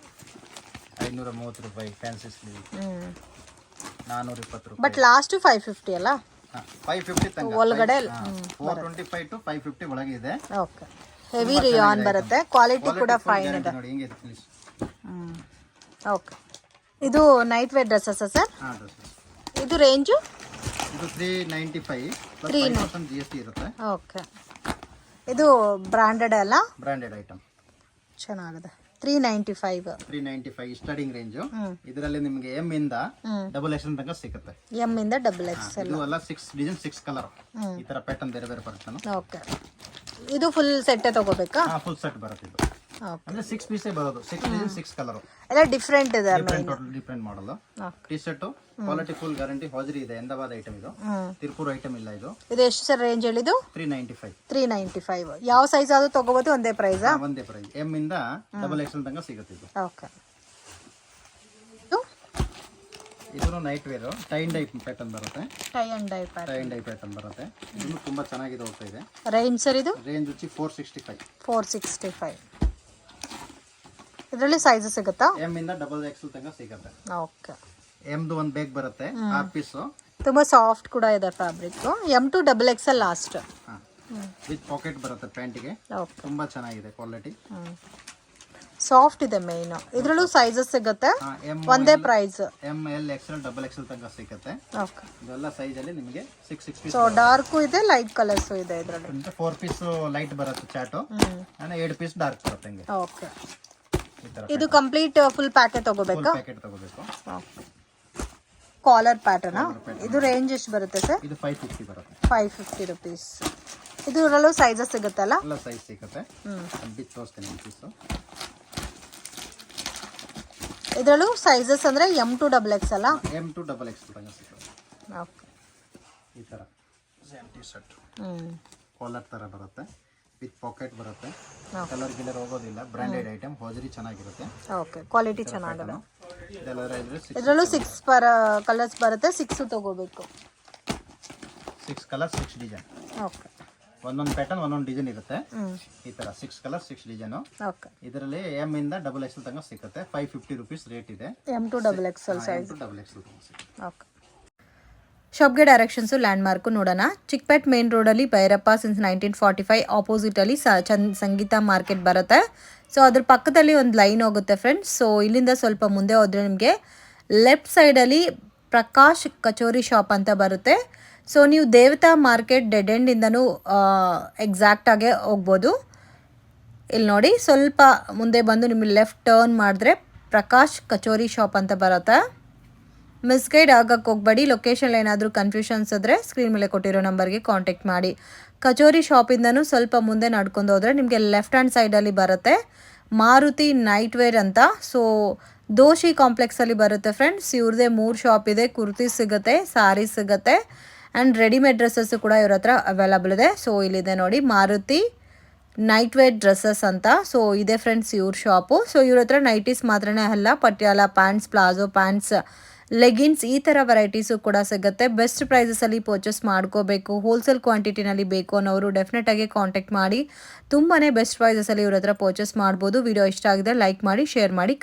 530 ರೂಪಾಯಿ ಫ್ಯಾನ್ಸಿ ಸ್ಲೀವ್. 420 ರೂಪಾಯಿ. ಬಟ್ ಲಾಸ್ಟ್ 550 ಅಲ್ಲ? 550 ತನಕ ಒಳಗಡೆ 425 to 550 ಒಳಗೆ ಇದೆ. ಓಕೆ, ಹೆವಿ ರಿಯಾನ್ ಬರುತ್ತೆ, ಕ್ವಾಲಿಟಿ ಕೂಡ ಫೈನ್ ಇದೆ. ನೋಡಿ ಹಿಂಗೆ ಪ್ಲೀಸ್. ಓಕೆ, ಇದು ನೈಟ್ ವೇರ್ ಡ್ರೆಸ್ಸಸ್ ಸರ್? ಹಾಂ, ಡ್ರೆಸ್ಸಸ್. ಇದು ರೇಂಜು? ಇದು 395 ಪ್ಲಸ್ 5% GST ಇರುತ್ತೆ. ಓಕೆ, ಇದು ಬ್ರಾಂಡೆಡ್ ಅಲ್ಲ? Branded item. ಚೆನ್ನಾಗಿದೆ. 395. 395 ಸ್ಟಾರ್ಟಿಂಗ್ ರೇಂಜು. ಇದರಲ್ಲಿ ನಿಮಗೆ ಎಮ್ ಇಂದ ಡಬಲ್ ಎಕ್ಸ್ ತನಕ ಸಿಗುತ್ತೆ. ಎಮ್ ಇಂದ ಡಬಲ್ ಎಕ್ಸೆಲ್. ಇದು ಎಲ್ಲ 6 ಡಿಸೈನ್ 6 ಕಲರ್. ಈ ತರ ಪ್ಯಾಟರ್ನ್ ಬೇರೆ ಬೇರೆ ಬರುತ್ತೆ. ಓಕೆ, ಇದು ಫುಲ್ ಸೆಟ್ಟೇ ತಗೋಬೇಕಾ? ಫುಲ್ ಸೆಟ್ ಬರುತ್ತೆ ಇದು. ಓಕೆ, ಅಂದ್ರೆ 6 ಪೀಸೇ ಬರೋದು. 6 ಡಿಸೈನ್ 6 ಕಲರ್. ಎಲ್ಲ ಡಿಫ್ರೆಂಟ್ ಇದೆ. Different model. T shirt quality full guarantee ಹಾಜರಿ ಇದೆ. ಎಂದಾಬಾದ್ ಐಟಮ್ ಇದು. ತಿರುಪೂರ್ ಐಟಮ್ ಇಲ್ಲ ಇದು. ಇದು ಎಷ್ಟು ಸರ್ ರೇಂಜ್ ಹೇಳಿದ್ದು? 395. 395. ಯಾವ ಸೈಜ್ ಆದ್ರೂ ತಗೋಬಹುದು, ಒಂದೇ ಪ್ರೈಸಾ? ಒಂದೇ ಪ್ರೈಸ್. ಎಮ್ ಇಂದ ಡಬಲ್ ಎಕ್ಸ್ ತನಕ ಸಿಗುತ್ತೆ ಇದು. ಓಕೆ, ಇದು night wear tie and dye pattern ಬರುತ್ತೆ. ಟೈ ಅಂಡ್ ಡೈ ಪ್ಯಾಟರ್ನ್ ಬರುತ್ತೆ. ಇದು ತುಂಬಾ ಚೆನ್ನಾಗಿದೆ, ಹೋಗ್ತಾ ಇದೆ. ರೇಂಜ್ ಸರ್ ಇದು? ರೇಂಜ್ వచ్చి 465. 465. ಇದರಲ್ಲಿ ಸೈಜ್ ಸಿಗುತ್ತಾ? ಎಮ್ ಇಂದ ಡಬಲ್ ಎಕ್ಸ್ ತನಕ ಸಿಗುತ್ತೆ. ಓಕೆ, ಎಮ್ದು ಒಂದು ಬೇಕ್ ಬರುತ್ತೆ 6 ಪೀಸ್. ತುಂಬಾ ಸಾಫ್ಟ್ ಕೂಡ ಇದೆ fabric. M to double X last. With pocket ಬರುತ್ತೆ ಪ್ಯಾಂಟಿಗೆ. ತುಂಬಾ ಚೆನ್ನಾಗಿದೆ ಕ್ವಾಲಿಟಿ. ಸಾಫ್ಟ್ ಇದೆ ಮೇನ್. ಇದರಲ್ಲೂ ಸೈಜಸ್ ಸಿಗುತ್ತೆ, ಒಂದೇ price. M L XL double XL ತನಕ ಸಿಗುತ್ತೆ. ಓಕೆ, ಇದೆಲ್ಲ ಸೈಜ್ ಅಲ್ಲಿ ನಿಮಗೆ 6 ಪೀಸ್. ಸೊ ಡಾರ್ಕ್ ಇದೆ, ಲೈಟ್ ಕಲರ್ಸ್ ಇದೆ ಇದರಲ್ಲಿ. 4 ಪೀಸ್ ಲೈಟ್ ಬರುತ್ತೆ ಚಾಟು, 7 ಪೀಸ್ ಡಾರ್ಕ್ ಬರುತ್ತೆ ಹಂಗೆ. ಓಕೆ, ಇದು ಕಂಪ್ಲೀಟ್ ಫುಲ್ ಪ್ಯಾಕೆಟ್ ತಗೋಬೇಕಾ? ಪ್ಯಾಕೆಟ್ ತಗೋಬೇಕು. Collar pattern. ಇದು ರೇಂಜ್ ಎಷ್ಟು ಬರುತ್ತೆ ಸರ್? ಇದು 550 ಬರುತ್ತೆ. 550 rupees. ಇದರಲ್ಲೂ ಸೈಜಸ್ ಸಿಗುತ್ತಲ್ಲ? ಎಲ್ಲ ಸೈಜ್ ಸಿಗುತ್ತೆ. ಬಿಚ್ಚು ತೋರಿಸ್ತೀನಿ ಪೀಸ್. ಇದರಲ್ಲೂ ಸೈಜಸ್ ಅಂದ್ರೆ ಎಮ್ ಟು ಡಬಲ್ ಎಕ್ಸ್ ಅಲ್ಲ? ಎಮ್ ಟು ಡಬಲ್ ಎಕ್ಸ್ ತನಕ ಸಿಗುತ್ತೆ. ಓಕೆ, ಈ ತರ ಸೇಮ್ ಟಿ ಶರ್ಟ್ ಕಾಲರ್ ತರ ಬರುತ್ತೆ. ವಿತ್ ಪಾಕೆಟ್ ಬರುತ್ತೆ. ಕಲರ್ ಗಿಲರ್ ಹೋಗೋದಿಲ್ಲ. ಬ್ರಾಂಡೆಡ್ ಐಟಮ್, ಹಾಜರಿ ಚೆನ್ನಾಗಿರುತ್ತೆ. ಓಕೆ, ಕ್ವಾಲಿಟಿ ಚೆನ್ನಾಗಿದೆ. ಇದರಲ್ಲೂ 6 ಕಲರ್ಸ್ ಬರುತ್ತೆ. 6 ತಗೋಬೇಕು. 6 ಕಲರ್ 6 ಡಿಸೈನ್. ಓಕೆ, ಒಂದೊಂದು ಪ್ಯಾಟರ್ನ್ ಒಂದೊಂದು ಡಿಸೈನ್ ಇರುತ್ತೆ. ಈ ತರ 6 ಕಲರ್ 6 ಡಿಸೈನ್. ಓಕೆ, ಇದರಲ್ಲಿ ಎಮ್ ಇಂದ ಡಬಲ್ ಎಕ್ಸ್ ತನಕ ಸಿಗುತ್ತೆ. 550 rupees ರೇಟ್ ಇದೆ. M to double XL size. Double X ತನಕ ಸಿಗುತ್ತೆ. ಓಕೆ, ಶಾಪ್ಗೆ ಡೈರೆಕ್ಷನ್ಸು ಲ್ಯಾಂಡ್ ಮಾರ್ಕು ನೋಡೋಣ. ಚಿಕ್ಪೇಟ್ ಮೇನ್ ರೋಡಲ್ಲಿ ಭೈರಪ್ಪ ಸಿನ್ಸ್ 1945 ಆಪೋಸಿಟಲ್ಲಿ ಸಂಗೀತ ಮಾರ್ಕೆಟ್ ಬರುತ್ತೆ. ಸೊ ಅದ್ರ ಪಕ್ಕದಲ್ಲಿ ಒಂದು ಲೈನ್ ಹೋಗುತ್ತೆ ಫ್ರೆಂಡ್ಸ್. ಸೊ ಇಲ್ಲಿಂದ ಸ್ವಲ್ಪ ಮುಂದೆ ಹೋದರೆ ನಿಮಗೆ ಲೆಫ್ಟ್ ಸೈಡಲ್ಲಿ ಪ್ರಕಾಶ್ ಕಚೋರಿ ಶಾಪ್ ಅಂತ ಬರುತ್ತೆ. ಸೊ ನೀವು ದೇವತಾ ಮಾರ್ಕೆಟ್ ಡೆಡ್ ಎಂಡಿಂದನೂ ಎಕ್ಸಾಕ್ಟಾಗೆ ಹೋಗ್ಬೋದು. ಇಲ್ಲಿ ನೋಡಿ, ಸ್ವಲ್ಪ ಮುಂದೆ ಬಂದು ನಿಮಗೆ ಲೆಫ್ಟ್ ಟರ್ನ್ ಮಾಡಿದ್ರೆ ಪ್ರಕಾಶ್ ಕಚೋರಿ ಶಾಪ್ ಅಂತ ಬರುತ್ತೆ. ಮಿಸ್ಗೈಡ್ ಆಗಕ್ಕೆ ಹೋಗ್ಬೇಡಿ. ಲೊಕೇಶನ್ ಏನಾದರೂ ಕನ್ಫ್ಯೂಷನ್ಸ್ ಇದ್ದರೆ ಸ್ಕ್ರೀನ್ ಮೇಲೆ ಕೊಟ್ಟಿರೋ ನಂಬರ್ಗೆ ಕಾಂಟ್ಯಾಕ್ಟ್ ಮಾಡಿ. ಕಚೋರಿ ಶಾಪಿಂದನೂ ಸ್ವಲ್ಪ ಮುಂದೆ ನಡ್ಕೊಂಡು ಹೋದರೆ ನಿಮಗೆ ಲೆಫ್ಟ್ ಹ್ಯಾಂಡ್ ಸೈಡಲ್ಲಿ ಬರುತ್ತೆ ಮಾರುತಿ ನೈಟ್ ವೇರ್ ಅಂತ. ಸೊ ದೋಶಿ ಕಾಂಪ್ಲೆಕ್ಸಲ್ಲಿ ಬರುತ್ತೆ ಫ್ರೆಂಡ್ಸ್. ಇವ್ರದ್ದೇ 3 ಶಾಪ್ ಇದೆ. ಕುರ್ತಿ ಸಿಗುತ್ತೆ, ಸಾರಿ ಸಿಗುತ್ತೆ, ಆ್ಯಂಡ್ ರೆಡಿಮೇಡ್ ಡ್ರೆಸ್ಸಸ್ಸು ಕೂಡ ಇವ್ರ ಹತ್ರ ಅವೈಲಬಲ್ ಇದೆ. ಸೊ ಇಲ್ಲಿದೆ ನೋಡಿ, ಮಾರುತಿ ನೈಟ್ ವೇರ್ ಡ್ರೆಸ್ಸಸ್ ಅಂತ. ಸೊ ಇದೆ ಫ್ರೆಂಡ್ಸ್ ಇವ್ರ ಶಾಪು. ಸೊ ಇವ್ರ ಹತ್ರ ನೈಟೀಸ್ ಮಾತ್ರನೇ ಅಲ್ಲ, Patiala pants, palazzo pants, leggings, ಈ ಥರ ವೆರೈಟೀಸು ಕೂಡ ಸಿಗುತ್ತೆ. ಬೆಸ್ಟ್ ಪ್ರೈಸಸಲ್ಲಿ ಪರ್ಚೇಸ್ ಮಾಡ್ಕೋಬೇಕು, ಹೋಲ್ಸೇಲ್ ಕ್ವಾಂಟಿಟಿನಲ್ಲಿ ಬೇಕು ಅನ್ನೋರು ಡೆಫಿನೆಟಾಗಿ ಕಾಂಟ್ಯಾಕ್ಟ್ ಮಾಡಿ. ತುಂಬಾ ಬೆಸ್ಟ್ ಪ್ರೈಸಸಲ್ಲಿ ಇವ್ರ ಹತ್ರ ಪರ್ಚೇಸ್ ಮಾಡ್ಬೋದು. ವಿಡಿಯೋ ಇಷ್ಟ ಆಗಿದೆ ಲೈಕ್ ಮಾಡಿ, ಶೇರ್ ಮಾಡಿ.